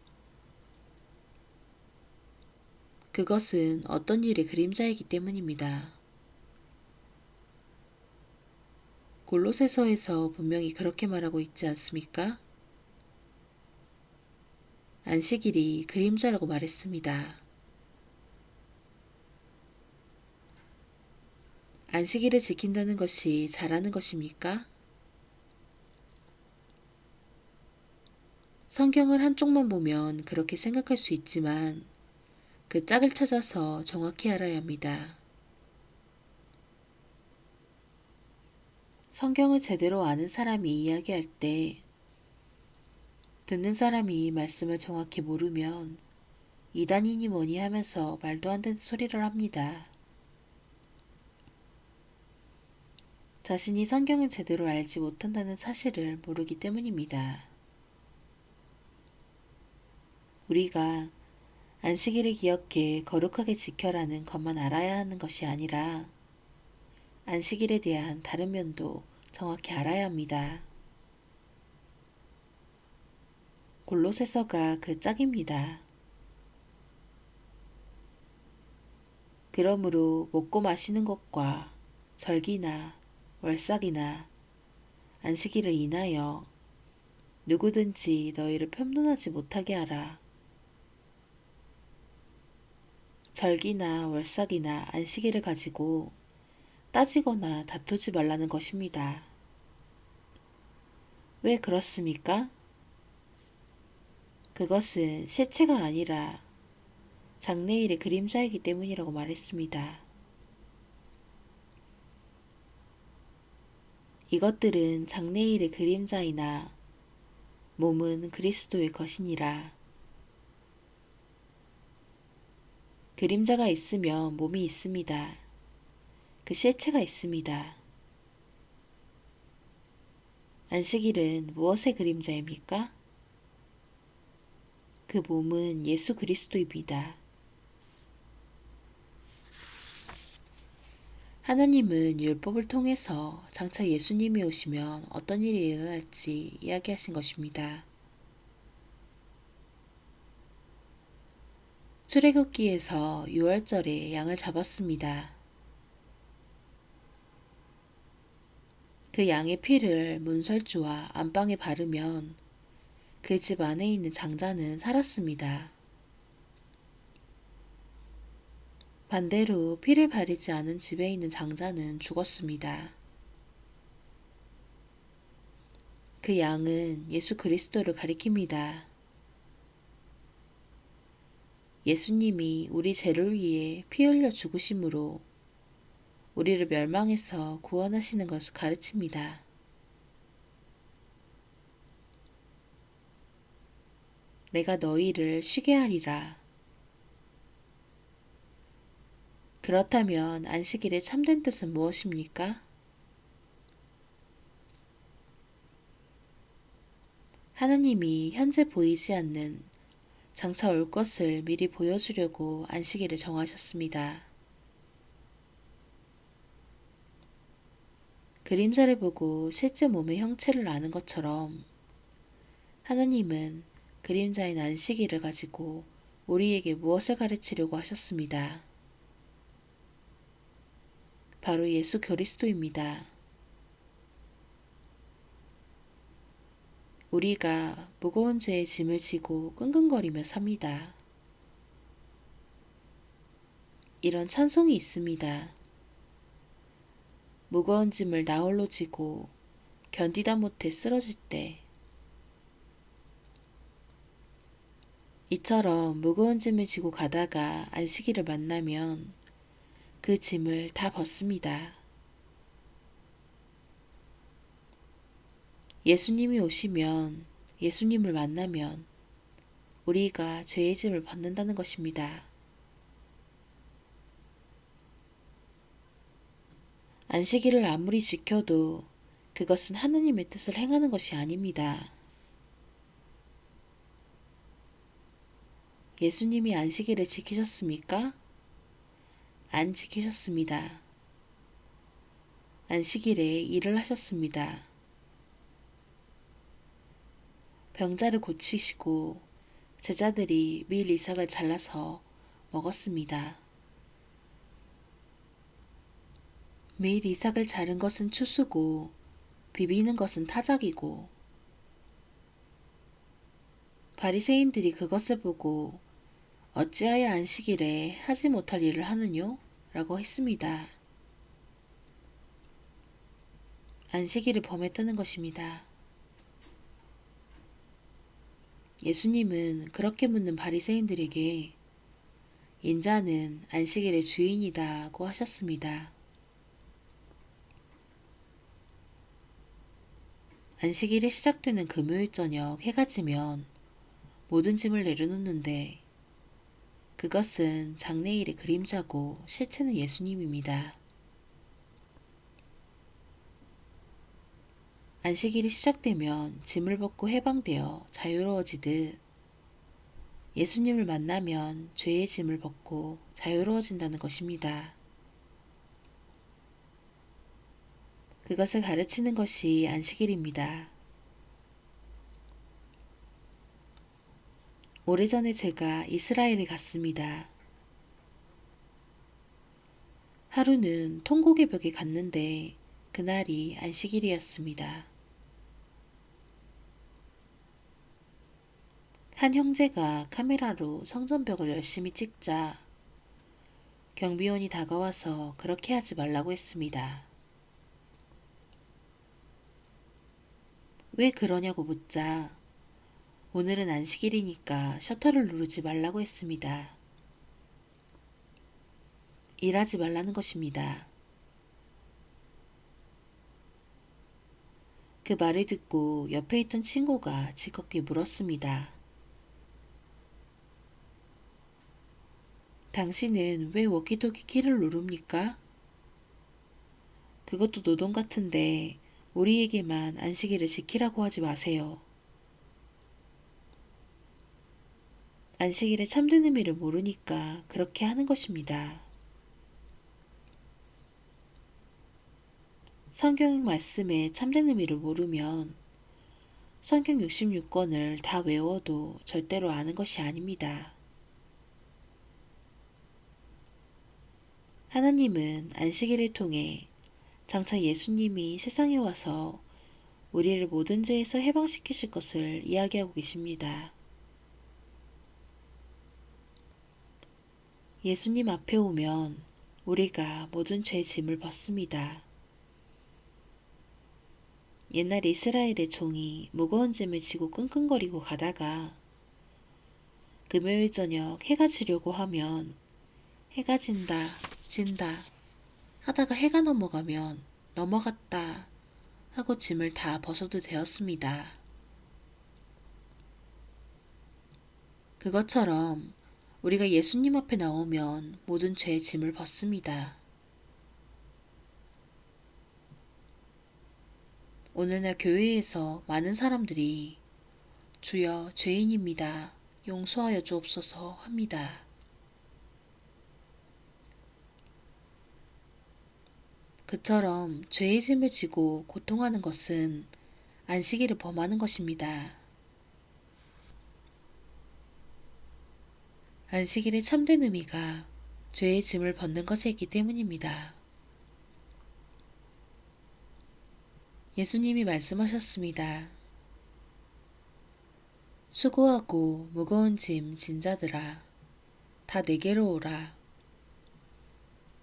그것은 어떤 일의 그림자이기 때문입니다. 골로새서에서 분명히 그렇게 말하고 있지 않습니까? 안식일이 그림자라고 말했습니다. 안식일을 지킨다는 것이 잘하는 것입니까? 성경을 한쪽만 보면 그렇게 생각할 수 있지만 그 짝을 찾아서 정확히 알아야 합니다. 성경을 제대로 아는 사람이 이야기할 때 듣는 사람이 말씀을 정확히 모르면 이단이니 뭐니 하면서 말도 안 되는 소리를 합니다. 자신이 성경을 제대로 알지 못한다는 사실을 모르기 때문입니다. 우리가 안식일을 기억해 거룩하게 지켜라는 것만 알아야 하는 것이 아니라 안식일에 대한 다른 면도 정확히 알아야 합니다. 골로새서가 그 짝입니다. 그러므로 먹고 마시는 것과 절기나 월삭이나 안식일을 인하여 누구든지 너희를 편론하지 못하게 하라. 절기나 월삭이나 안식일을 가지고 따지거나 다투지 말라는 것입니다. 왜 그렇습니까? 그것은 실체가 아니라 장래일의 그림자이기 때문이라고 말했습니다. 이것들은 장래일의 그림자이나 몸은 그리스도의 것이니라. 그림자가 있으면 몸이 있습니다. 그 실체가 있습니다. 안식일은 무엇의 그림자입니까? 그 몸은 예수 그리스도입니다. 하나님은 율법을 통해서 장차 예수님이 오시면 어떤 일이 일어날지 이야기하신 것입니다. 출애굽기에서 6월절에 양을 잡았습니다. 그 양의 피를 문설주와 안방에 바르면 그 집 안에 있는 장자는 살았습니다. 반대로 피를 바르지 않은 집에 있는 장자는 죽었습니다. 그 양은 예수 그리스도를 가리킵니다. 예수님이 우리 죄를 위해 피 흘려 죽으심으로 우리를 멸망에서 구원하시는 것을 가르칩니다. 내가 너희를 쉬게 하리라. 그렇다면 안식일의 참된 뜻은 무엇입니까? 하나님이 현재 보이지 않는 장차 올 것을 미리 보여주려고 안식일을 정하셨습니다. 그림자를 보고 실제 몸의 형체를 아는 것처럼 하나님은 그림자인 안식일을 가지고 우리에게 무엇을 가르치려고 하셨습니다. 바로 예수 그리스도입니다. 우리가 무거운 죄의 짐을 지고 끙끙거리며 삽니다. 이런 찬송이 있습니다. 무거운 짐을 나 홀로 지고 견디다 못해 쓰러질 때 이처럼 무거운 짐을 지고 가다가 안식일을 만나면 그 짐을 다 벗습니다. 예수님이 오시면 예수님을 만나면 우리가 죄의 짐을 벗는다는 것입니다. 안식일을 아무리 지켜도 그것은 하느님의 뜻을 행하는 것이 아닙니다. 예수님이 안식일을 지키셨습니까? 안 지키셨습니다. 안식일에 일을 하셨습니다. 병자를 고치시고 제자들이 밀 이삭을 잘라서 먹었습니다. 밀 이삭을 자른 것은 추수고 비비는 것은 타작이고 바리새인들이 그것을 보고 어찌하여 안식일에 하지 못할 일을 하느뇨? 라고 했습니다. 안식일을 범했다는 것입니다. 예수님은 그렇게 묻는 바리새인들에게 인자는 안식일의 주인이다고 하셨습니다. 안식일이 시작되는 금요일 저녁 해가 지면 모든 짐을 내려놓는데 그것은 장래일의 그림자고 실체는 예수님입니다. 안식일이 시작되면 짐을 벗고 해방되어 자유로워지듯 예수님을 만나면 죄의 짐을 벗고 자유로워진다는 것입니다. 그것을 가르치는 것이 안식일입니다. 오래전에 제가 이스라엘에 갔습니다. 하루는 통곡의 벽에 갔는데 그날이 안식일이었습니다. 한 형제가 카메라로 성전벽을 열심히 찍자 경비원이 다가와서 그렇게 하지 말라고 했습니다. 왜 그러냐고 묻자 오늘은 안식일이니까 셔터를 누르지 말라고 했습니다. 일하지 말라는 것입니다. 그 말을 듣고 옆에 있던 친구가 지겁게 물었습니다. 당신은 왜 워키토키 키를 누릅니까? 그것도 노동 같은데 우리에게만 안식일을 지키라고 하지 마세요. 안식일의 참된 의미를 모르니까 그렇게 하는 것입니다. 성경 말씀의 참된 의미를 모르면 성경 66권을 다 외워도 절대로 아는 것이 아닙니다. 하나님은 안식일을 통해 장차 예수님이 세상에 와서 우리를 모든 죄에서 해방시키실 것을 이야기하고 계십니다. 예수님 앞에 오면 우리가 모든 죄의 짐을 벗습니다. 옛날 이스라엘의 종이 무거운 짐을 지고 끙끙거리고 가다가 금요일 저녁 해가 지려고 하면 해가 진다, 진다 하다가 해가 넘어가면 넘어갔다 하고 짐을 다 벗어도 되었습니다. 그것처럼 우리가 예수님 앞에 나오면 모든 죄의 짐을 벗습니다. 오늘날 교회에서 많은 사람들이 주여 죄인입니다 용서하여 주옵소서 합니다. 그처럼 죄의 짐을 지고 고통하는 것은 안식일을 범하는 것입니다. 안식일의 참된 의미가 죄의 짐을 벗는 것에 있기 때문입니다. 예수님이 말씀하셨습니다. 수고하고 무거운 짐 진 자들아, 다 내게로 오라.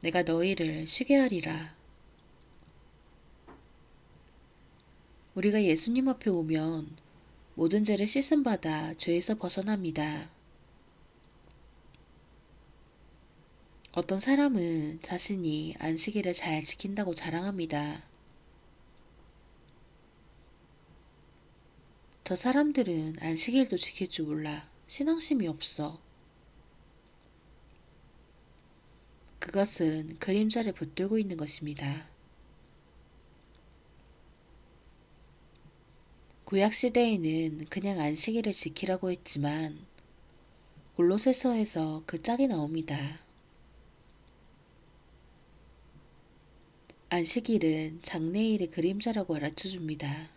내가 너희를 쉬게 하리라. 우리가 예수님 앞에 오면 모든 죄를 씻음받아 죄에서 벗어납니다. 어떤 사람은 자신이 안식일을 잘 지킨다고 자랑합니다. 저 사람들은 안식일도 지킬 줄 몰라. 신앙심이 없어. 그것은 그림자를 붙들고 있는 것입니다. 구약시대에는 그냥 안식일을 지키라고 했지만 골로새서에서 그 짝이 나옵니다. 안식일은 장래일의 그림자라고 가르쳐줍니다.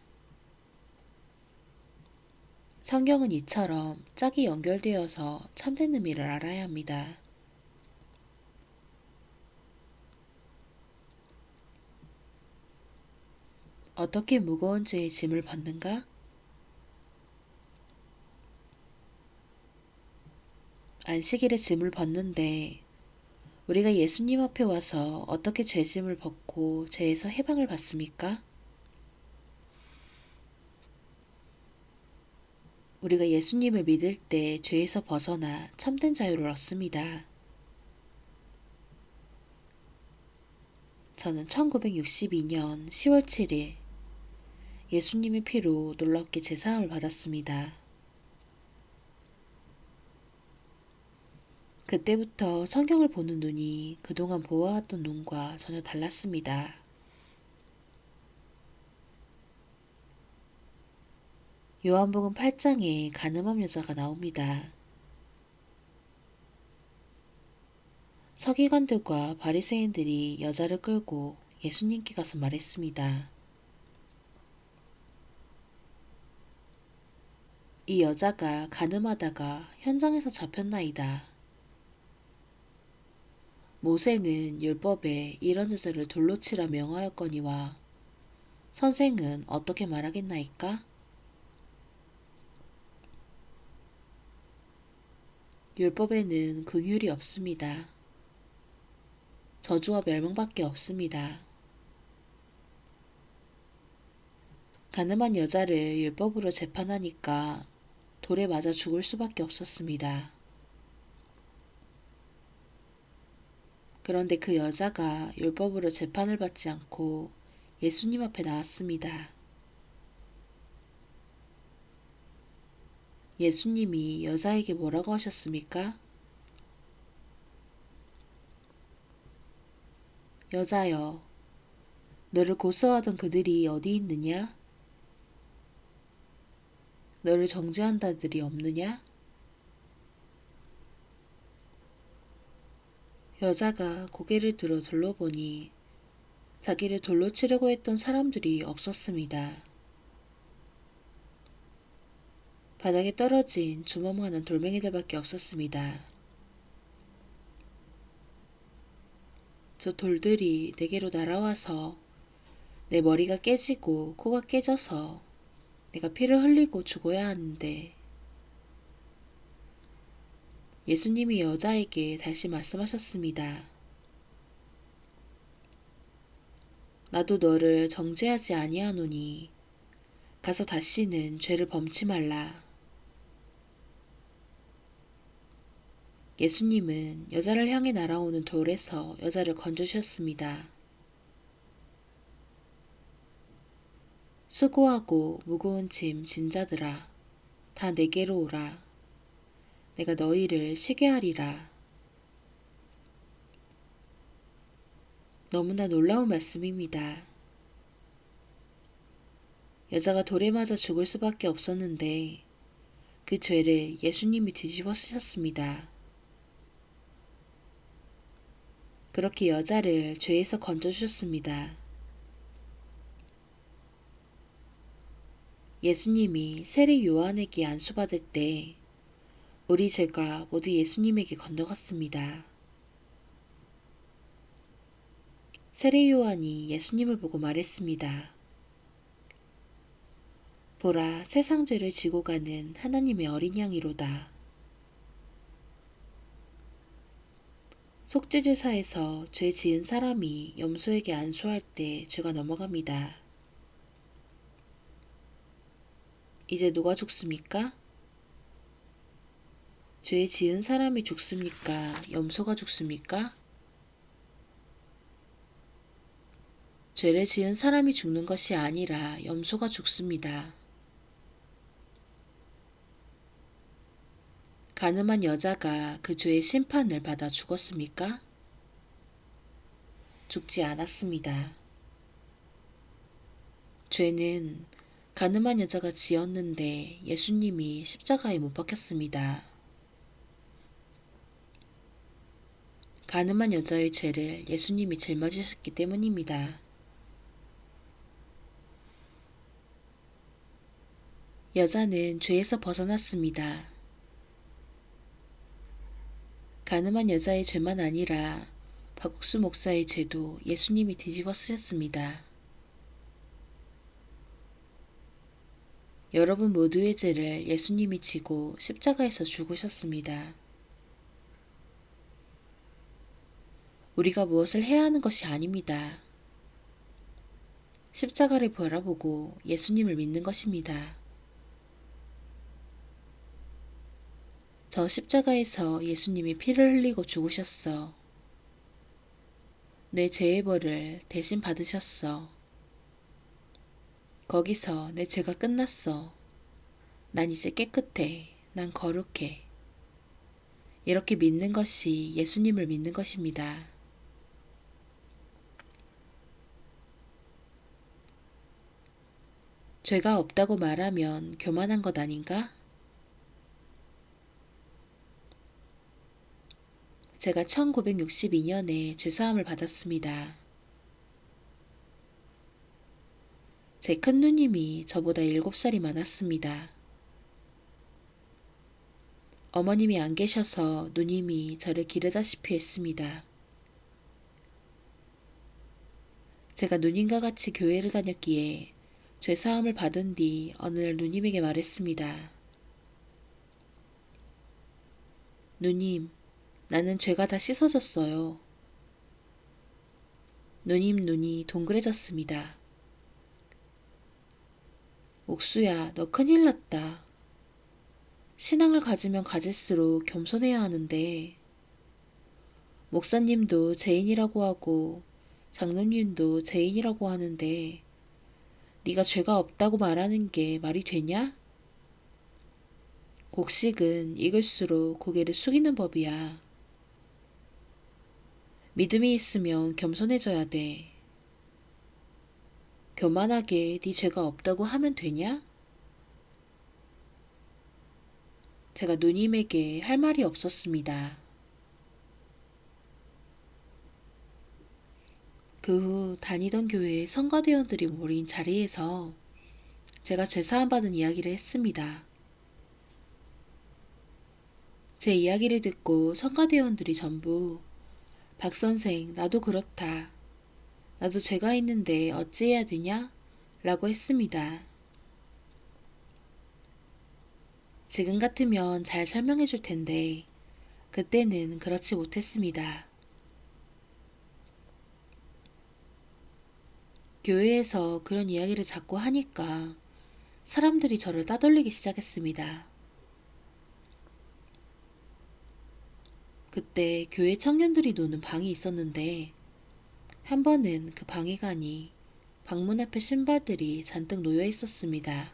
성경은 이처럼 짝이 연결되어서 참된 의미를 알아야 합니다. 어떻게 무거운 죄의 짐을 벗는가? 안식일의 짐을 벗는데 우리가 예수님 앞에 와서 어떻게 죄짐을 벗고 죄에서 해방을 받습니까? 우리가 예수님을 믿을 때 죄에서 벗어나 참된 자유를 얻습니다. 저는 1962년 10월 7일 예수님의 피로 놀랍게 제사함을 받았습니다. 그때부터 성경을 보는 눈이 그동안 보아왔던 눈과 전혀 달랐습니다. 요한복음 8장에 간음한 여자가 나옵니다. 서기관들과 바리새인들이 여자를 끌고 예수님께 가서 말했습니다. 이 여자가 간음하다가 현장에서 잡혔나이다. 모세는 율법에 이런 여자를 돌로 치라 명하였거니와 선생은 어떻게 말하겠나이까? 율법에는 긍휼이 없습니다. 저주와 멸망밖에 없습니다. 간음한 여자를 율법으로 재판하니까 돌에 맞아 죽을 수밖에 없었습니다. 그런데 그 여자가 율법으로 재판을 받지 않고 예수님 앞에 나왔습니다. 예수님이 여자에게 뭐라고 하셨습니까? 여자여, 너를 고소하던 그들이 어디 있느냐? 너를 정죄한 자들이 없느냐? 여자가 고개를 들어 둘러보니 자기를 돌로 치려고 했던 사람들이 없었습니다. 바닥에 떨어진 주먹만한 돌멩이들밖에 없었습니다. 저 돌들이 내게로 날아와서 내 머리가 깨지고 코가 깨져서 내가 피를 흘리고 죽어야 하는데 예수님이 여자에게 다시 말씀하셨습니다. 나도 너를 정죄하지 아니하노니 가서 다시는 죄를 범치 말라. 예수님은 여자를 향해 날아오는 돌에서 여자를 건져주셨습니다. 수고하고 무거운 짐 진 자들아, 다 내게로 오라. 내가 너희를 쉬게 하리라. 너무나 놀라운 말씀입니다. 여자가 돌에 맞아 죽을 수밖에 없었는데 그 죄를 예수님이 뒤집어 쓰셨습니다. 그렇게 여자를 죄에서 건져주셨습니다. 예수님이 세례 요한에게 안수받을 때 우리 죄가 모두 예수님에게 건너갔습니다. 세례 요한이 예수님을 보고 말했습니다. 보라, 세상 죄를 지고 가는 하나님의 어린 양이로다. 속죄제사에서 죄 지은 사람이 염소에게 안수할 때 죄가 넘어갑니다. 이제 누가 죽습니까? 죄 지은 사람이 죽습니까? 염소가 죽습니까? 죄를 지은 사람이 죽는 것이 아니라 염소가 죽습니다. 가늠한 여자가 그 죄의 심판을 받아 죽었습니까? 죽지 않았습니다. 죄는 가늠한 여자가 지었는데 예수님이 십자가에 못 박혔습니다. 가늠한 여자의 죄를 예수님이 짊어지셨기 때문입니다. 여자는 죄에서 벗어났습니다. 가늠한 여자의 죄만 아니라 박국수 목사의 죄도 예수님이 뒤집어 쓰셨습니다. 여러분 모두의 죄를 예수님이 지고 십자가에서 죽으셨습니다. 우리가 무엇을 해야 하는 것이 아닙니다. 십자가를 바라보고 예수님을 믿는 것입니다. 저 십자가에서 예수님이 피를 흘리고 죽으셨어. 내 죄의 벌을 대신 받으셨어. 거기서 내 죄가 끝났어. 난 이제 깨끗해. 난 거룩해. 이렇게 믿는 것이 예수님을 믿는 것입니다. 죄가 없다고 말하면 교만한 것 아닌가? 제가 1962년에 죄사함을 받았습니다. 제 큰 누님이 저보다 7살이 많았습니다. 어머님이 안 계셔서 누님이 저를 기르다시피 했습니다. 제가 누님과 같이 교회를 다녔기에 죄사함을 받은 뒤 어느 날 누님에게 말했습니다. 누님, 나는 죄가 다 씻어졌어요. 누님 눈이 동그래졌습니다. 옥수야, 너 큰일 났다. 신앙을 가지면 가질수록 겸손해야 하는데 목사님도 죄인이라고 하고 장로님도 죄인이라고 하는데 네가 죄가 없다고 말하는 게 말이 되냐? 곡식은 익을수록 고개를 숙이는 법이야. 믿음이 있으면 겸손해져야 돼. 교만하게 네 죄가 없다고 하면 되냐? 제가 누님에게 할 말이 없었습니다. 그 후 다니던 교회의 성가대원들이 모인 자리에서 제가 죄사함 받은 이야기를 했습니다. 제 이야기를 듣고 성가대원들이 전부 박 선생, 나도 그렇다. 나도 죄가 있는데 어찌해야 되냐? 라고 했습니다. 지금 같으면 잘 설명해 줄 텐데 그때는 그렇지 못했습니다. 교회에서 그런 이야기를 자꾸 하니까 사람들이 저를 따돌리기 시작했습니다. 그때 교회 청년들이 노는 방이 있었는데 한 번은 그 방에 가니 방문 앞에 신발들이 잔뜩 놓여 있었습니다.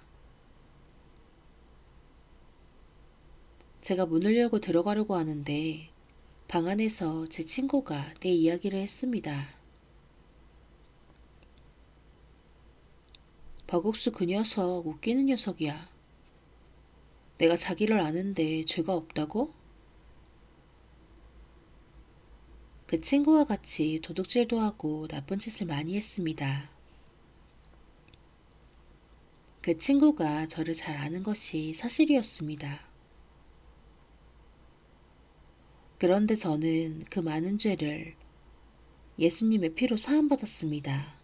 제가 문을 열고 들어가려고 하는데 방 안에서 제 친구가 내 이야기를 했습니다. 박옥수 그 녀석 웃기는 녀석이야. 내가 자기를 아는데 죄가 없다고? 그 친구와 같이 도둑질도 하고 나쁜 짓을 많이 했습니다. 그 친구가 저를 잘 아는 것이 사실이었습니다. 그런데 저는 그 많은 죄를 예수님의 피로 사함받았습니다.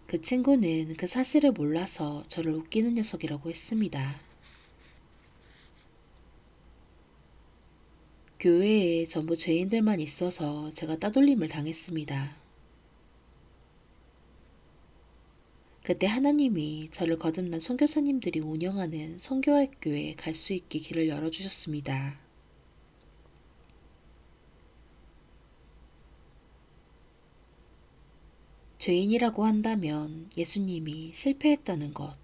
그 친구는 그 사실을 몰라서 저를 웃기는 녀석이라고 했습니다. 교회에 전부 죄인들만 있어서 제가 따돌림을 당했습니다. 그때 하나님이 저를 거듭난 선교사님들이 운영하는 선교학교에 갈 수 있게 길을 열어주셨습니다. 죄인이라고 한다면 예수님이 실패했다는 것.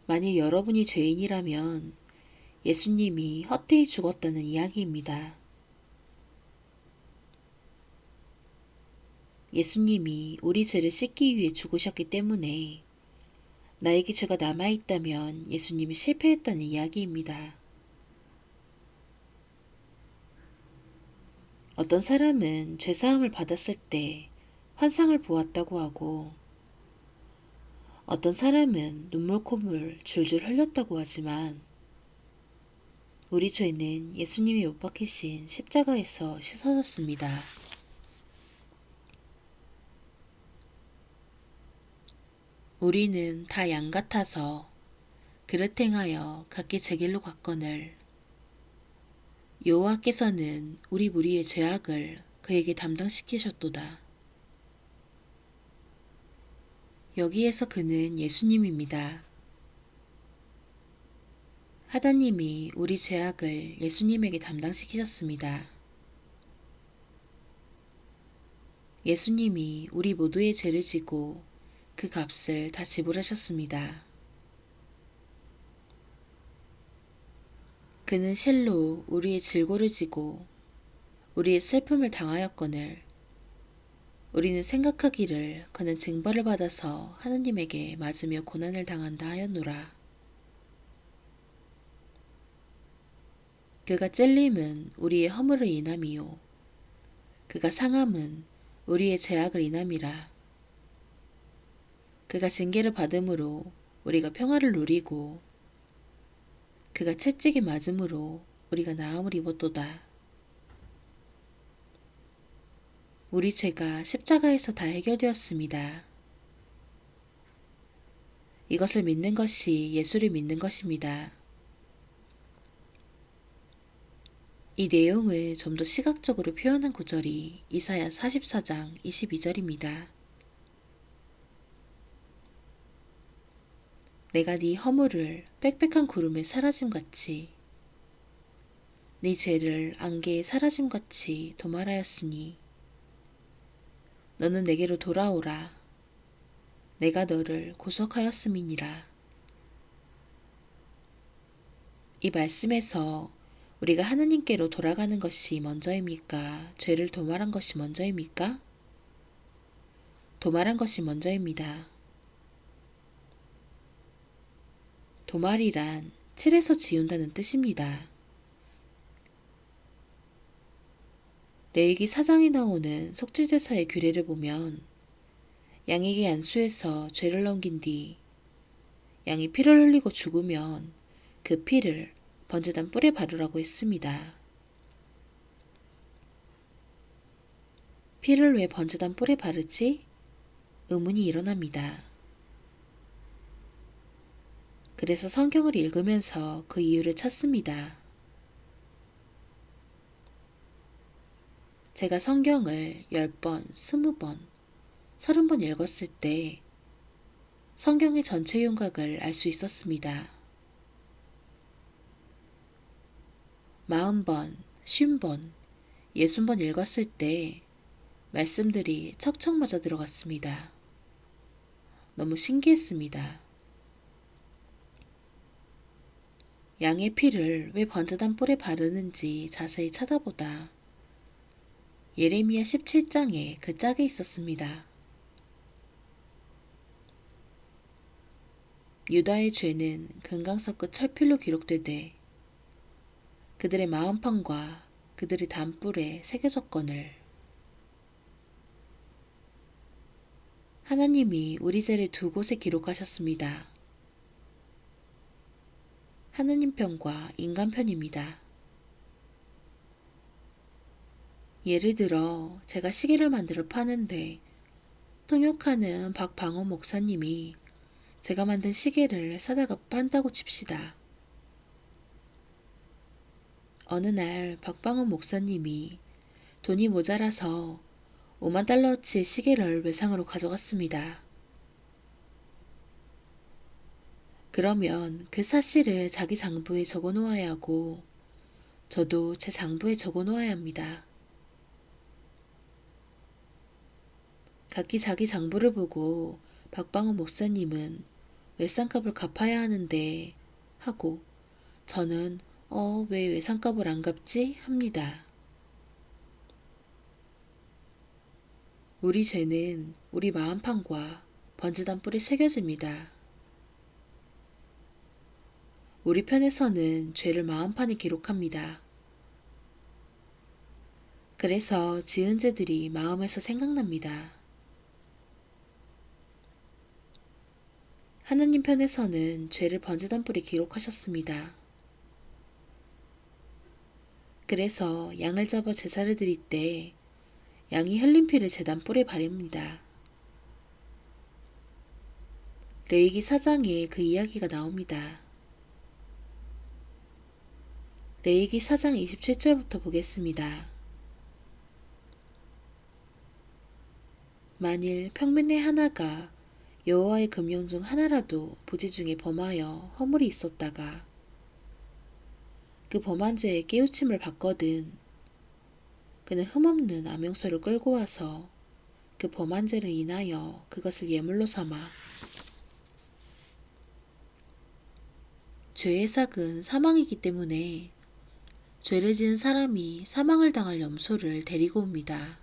만일 여러분이 죄인이라면 예수님이 헛되이 죽었다는 이야기입니다. 예수님이 우리 죄를 씻기 위해 죽으셨기 때문에 나에게 죄가 남아있다면 예수님이 실패했다는 이야기입니다. 어떤 사람은 죄사함을 받았을 때 환상을 보았다고 하고 어떤 사람은 눈물 콧물 줄줄 흘렸다고 하지만 우리 죄는 예수님이 못 박히신 십자가에서 씻어졌습니다. 우리는 다 양 같아서 그릇 행하여 각기 제 길로 갔거늘 여호와께서는 우리 무리의 죄악을 그에게 담당시키셨도다. 여기에서 그는 예수님입니다. 하나님이 우리 죄악을 예수님에게 담당시키셨습니다. 예수님이 우리 모두의 죄를 지고 그 값을 다 지불하셨습니다. 그는 실로 우리의 질고를 지고 우리의 슬픔을 당하였거늘 우리는 생각하기를 그는 징벌을 받아서 하느님에게 맞으며 고난을 당한다 하였노라. 그가 찔림은 우리의 허물을 인함이요 그가 상함은 우리의 죄악을 인함이라. 그가 징계를 받음으로 우리가 평화를 누리고 그가 채찍에 맞음으로 우리가 나음을 입었도다. 우리 죄가 십자가에서 다 해결되었습니다. 이것을 믿는 것이 예수를 믿는 것입니다. 이 내용을 좀 더 시각적으로 표현한 구절이 이사야 44장 22절입니다. 내가 네 허물을 빽빽한 구름에 사라짐같이 네 죄를 안개에 사라짐같이 도말하였으니 너는 내게로 돌아오라. 내가 너를 구속하였음이니라. 이 말씀에서 우리가 하나님께로 돌아가는 것이 먼저입니까? 죄를 도말한 것이 먼저입니까? 도말한 것이 먼저입니다. 도말이란 칠해서 지운다는 뜻입니다. 레위기 4장에 나오는 속죄제사의 규례를 보면 양에게 안수해서 죄를 넘긴 뒤 양이 피를 흘리고 죽으면 그 피를 번제단 뿔에 바르라고 했습니다. 피를 왜 번제단 뿔에 바르지? 의문이 일어납니다. 그래서 성경을 읽으면서 그 이유를 찾습니다. 제가 성경을 10번, 20번, 30번 읽었을 때 성경의 전체 윤곽을 알 수 있었습니다. 40번, 50번, 60번 읽었을 때 말씀들이 척척 맞아 들어갔습니다. 너무 신기했습니다. 양의 피를 왜 번제단 뿔에 바르는지 자세히 찾아보다 예레미야 17장에 그 짝에 있었습니다. 유다의 죄는 금강석 끝 철필로 기록되되 그들의 마음판과 그들의 담불에 새겨졌거늘 하나님이 우리 죄를 두 곳에 기록하셨습니다. 하느님 편과 인간 편입니다. 예를 들어 제가 시계를 만들어 파는데 통역하는 박방원 목사님이 제가 만든 시계를 사다가 판다고 칩시다. 어느 날 박방원 목사님이 돈이 모자라서 5만 달러어치의 시계를 외상으로 가져갔습니다. 그러면 그 사실을 자기 장부에 적어 놓아야 하고 저도 제 장부에 적어 놓아야 합니다. 각기 자기 장부를 보고 박방원 목사님은 외상값을 갚아야 하는데 하고 저는 왜 외상값을 안 갚지? 합니다. 우리 죄는 우리 마음판과 번제단불에 새겨집니다. 우리 편에서는 죄를 마음판에 기록합니다. 그래서 지은 죄들이 마음에서 생각납니다. 하느님 편에서는 죄를 번제단불에 기록하셨습니다. 그래서 양을 잡아 제사를 드릴 때 양이 흘린 피를 제단불에 바릅니다. 레위기 4장에 그 이야기가 나옵니다. 레위기 4장 27절부터 보겠습니다. 만일 평민의 하나가 여호와의 금용 중 하나라도 부지 중에 범하여 허물이 있었다가 그 범한 죄에 깨우침을 받거든 그는 흠없는 암용소를 끌고 와서 그 범한 죄를 인하여 그것을 예물로 삼아 죄의 삭은 사망이기 때문에 죄를 지은 사람이 사망을 당할 염소를 데리고 옵니다.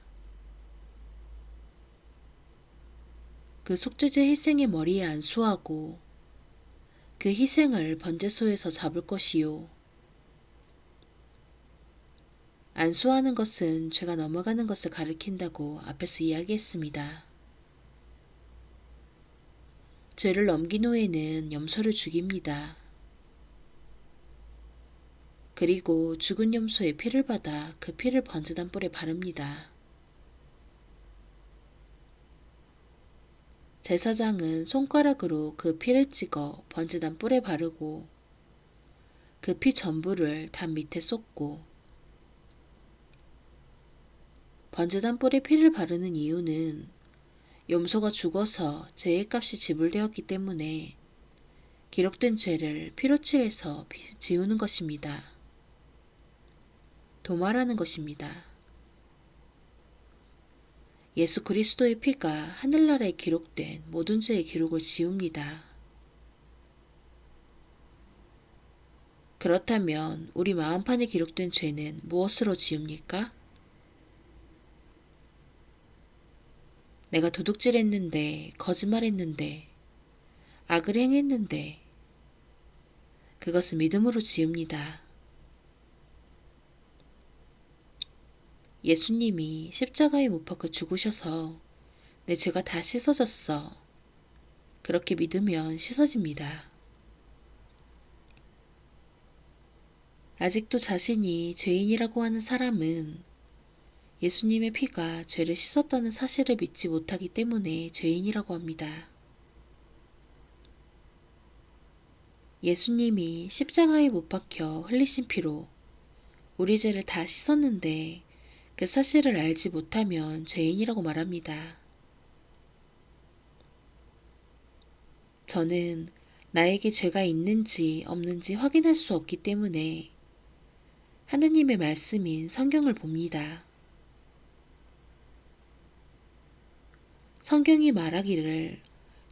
그 속죄제 희생의 머리에 안수하고 그 희생을 번제소에서 잡을 것이요. 안수하는 것은 죄가 넘어가는 것을 가리킨다고 앞에서 이야기했습니다. 죄를 넘긴 후에는 염소를 죽입니다. 그리고 죽은 염소의 피를 받아 그 피를 번제단불에 바릅니다. 제사장은 손가락으로 그 피를 찍어 번제단불에 바르고 그 피 전부를 담 밑에 쏟고 번제단불에 피를 바르는 이유는 염소가 죽어서 죄의 값이 지불되었기 때문에 기록된 죄를 피로 칠해서 지우는 것입니다. 도말하는 것입니다. 예수 그리스도의 피가 하늘나라에 기록된 모든 죄의 기록을 지웁니다. 그렇다면 우리 마음판에 기록된 죄는 무엇으로 지웁니까? 내가 도둑질했는데, 거짓말했는데, 악을 행했는데 그것은 믿음으로 지웁니다. 예수님이 십자가에 못 박혀 죽으셔서 내 죄가 다 씻어졌어. 그렇게 믿으면 씻어집니다. 아직도 자신이 죄인이라고 하는 사람은 예수님의 피가 죄를 씻었다는 사실을 믿지 못하기 때문에 죄인이라고 합니다. 예수님이 십자가에 못 박혀 흘리신 피로 우리 죄를 다 씻었는데 그 사실을 알지 못하면 죄인이라고 말합니다. 저는 나에게 죄가 있는지 없는지 확인할 수 없기 때문에 하느님의 말씀인 성경을 봅니다. 성경이 말하기를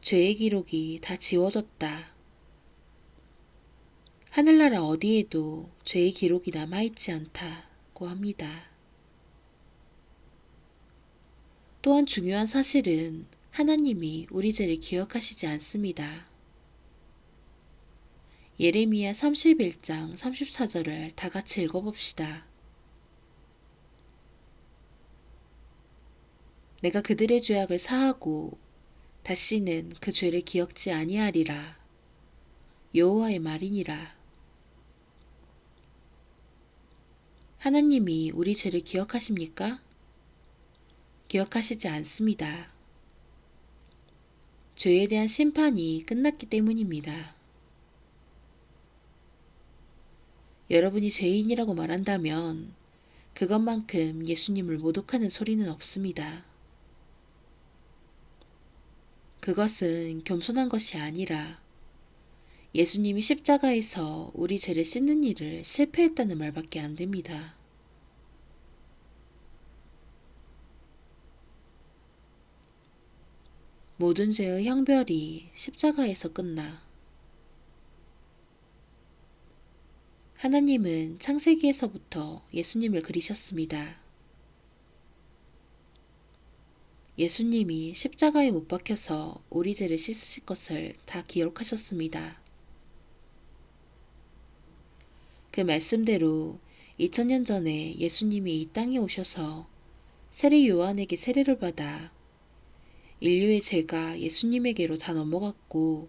죄의 기록이 다 지워졌다. 하늘나라 어디에도 죄의 기록이 남아있지 않다고 합니다. 또한 중요한 사실은 하나님이 우리 죄를 기억하시지 않습니다. 예레미야 31장 34절을 다 같이 읽어봅시다. 내가 그들의 죄악을 사하고 다시는 그 죄를 기억지 아니하리라. 여호와의 말이니라. 하나님이 우리 죄를 기억하십니까? 기억하시지 않습니다. 죄에 대한 심판이 끝났기 때문입니다. 여러분이 죄인이라고 말한다면 그것만큼 예수님을 모독하는 소리는 없습니다. 그것은 겸손한 것이 아니라 예수님이 십자가에서 우리 죄를 씻는 일을 실패했다는 말밖에 안 됩니다. 모든 죄의 형벌이 십자가에서 끝나 하나님은 창세기에서부터 예수님을 그리셨습니다. 예수님이 십자가에 못 박혀서 우리 죄를 씻으실 것을 다 기록하셨습니다. 그 말씀대로 2000년 전에 예수님이 이 땅에 오셔서 세례 요한에게 세례를 받아 인류의 죄가 예수님에게로 다 넘어갔고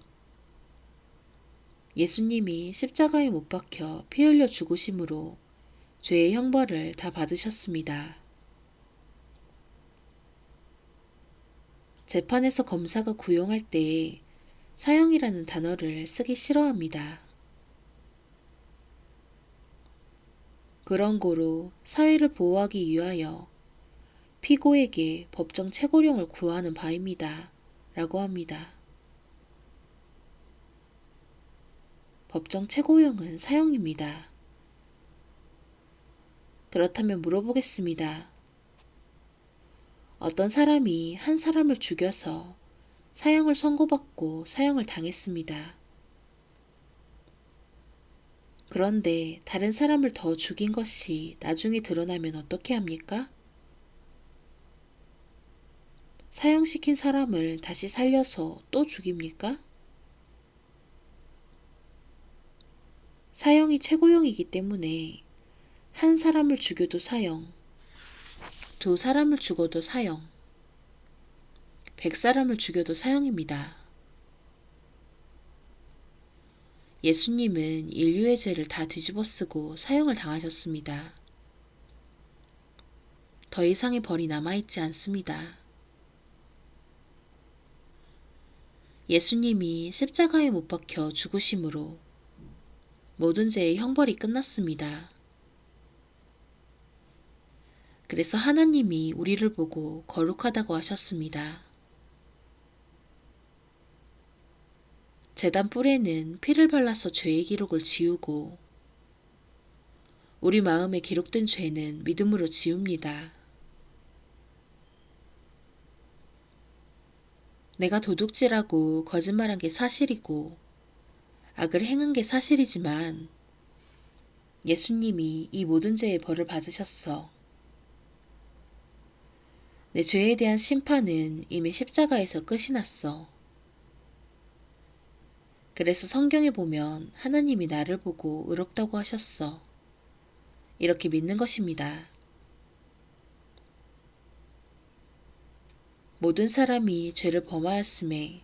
예수님이 십자가에 못 박혀 피 흘려 죽으심으로 죄의 형벌을 다 받으셨습니다. 재판에서 검사가 구형할 때 사형이라는 단어를 쓰기 싫어합니다. 그런 고로 사회를 보호하기 위하여 피고에게 법정 최고령을 구하는 바입니다. 라고 합니다. 법정 최고형은 사형입니다. 그렇다면 물어보겠습니다. 어떤 사람이 한 사람을 죽여서 사형을 선고받고 사형을 당했습니다. 그런데 다른 사람을 더 죽인 것이 나중에 드러나면 어떻게 합니까? 사형시킨 사람을 다시 살려서 또 죽입니까? 사형이 최고형이기 때문에 한 사람을 죽여도 사형, 두 사람을 죽어도 사형, 100사람을 죽여도 사형입니다. 예수님은 인류의 죄를 다 뒤집어쓰고 사형을 당하셨습니다. 더 이상의 벌이 남아있지 않습니다. 예수님이 십자가에 못 박혀 죽으심으로 모든 죄의 형벌이 끝났습니다. 그래서 하나님이 우리를 보고 거룩하다고 하셨습니다. 제단 뿔에는 피를 발라서 죄의 기록을 지우고 우리 마음에 기록된 죄는 믿음으로 지웁니다. 내가 도둑질하고 거짓말한 게 사실이고 악을 행한 게 사실이지만 예수님이 이 모든 죄의 벌을 받으셨어. 내 죄에 대한 심판은 이미 십자가에서 끝이 났어. 그래서 성경에 보면 하나님이 나를 보고 의롭다고 하셨어. 이렇게 믿는 것입니다. 모든 사람이 죄를 범하였음에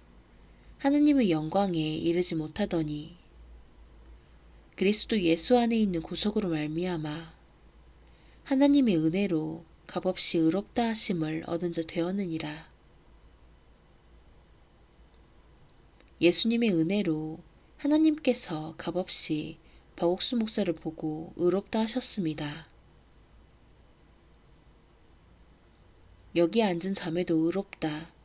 하나님의 영광에 이르지 못하더니 그리스도 예수 안에 있는 구속으로 말미암아 하나님의 은혜로 값없이 의롭다 하심을 얻은 자 되었느니라. 예수님의 은혜로 하나님께서 값없이 박옥수 목사를 보고 의롭다 하셨습니다. 여기 앉은 자매도 의롭다.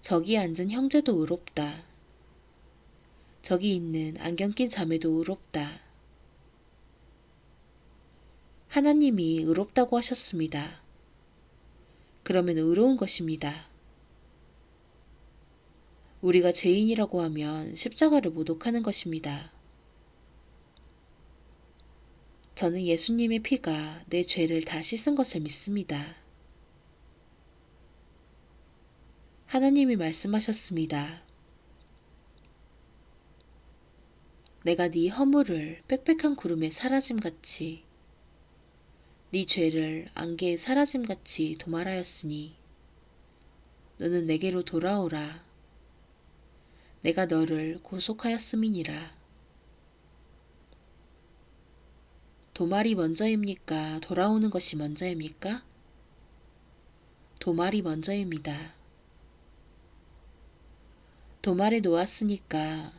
저기 앉은 형제도 의롭다. 저기 있는 안경 낀 자매도 의롭다. 하나님이 의롭다고 하셨습니다. 그러면 의로운 것입니다. 우리가 죄인이라고 하면 십자가를 모독하는 것입니다. 저는 예수님의 피가 내 죄를 다 씻은 것을 믿습니다. 하나님이 말씀하셨습니다. 내가 네 허물을 빽빽한 구름에 사라짐같이 네 죄를 안개에 사라짐같이 도말하였으니 너는 내게로 돌아오라. 내가 너를 구속하였음이니라. 도말이 먼저입니까? 돌아오는 것이 먼저입니까? 도말이 먼저입니다. 도말에 놓았으니까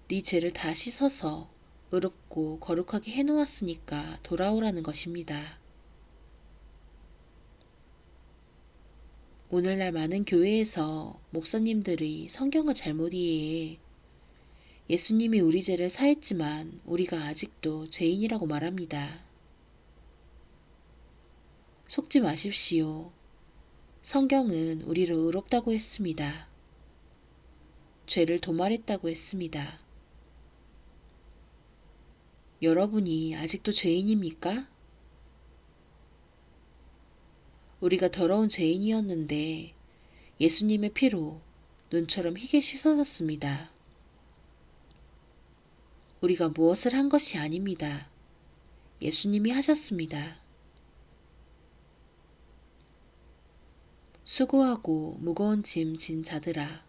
네 죄를 다 씻어서 의롭고 거룩하게 해놓았으니까 돌아오라는 것입니다. 오늘날 많은 교회에서 목사님들이 성경을 잘못 이해해 예수님이 우리 죄를 사했지만 우리가 아직도 죄인이라고 말합니다. 속지 마십시오. 성경은 우리를 의롭다고 했습니다. 죄를 도말했다고 했습니다. 여러분이 아직도 죄인입니까? 우리가 더러운 죄인이었는데 예수님의 피로 눈처럼 희게 씻어졌습니다. 우리가 무엇을 한 것이 아닙니다. 예수님이 하셨습니다. 수고하고 무거운 짐 진 자들아,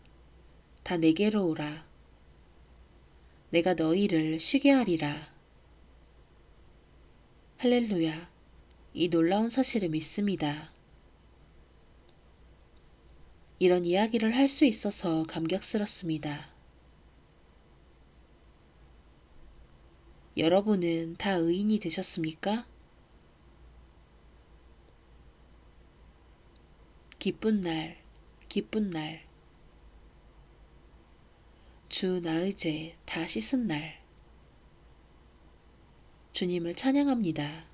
다 내게로 오라. 내가 너희를 쉬게 하리라. 할렐루야, 이 놀라운 사실을 믿습니다. 이런 이야기를 할 수 있어서 감격스럽습니다. 여러분은 다 의인이 되셨습니까? 기쁜 날, 기쁜 날. 주 나의 죄 다 씻은 날. 주님을 찬양합니다.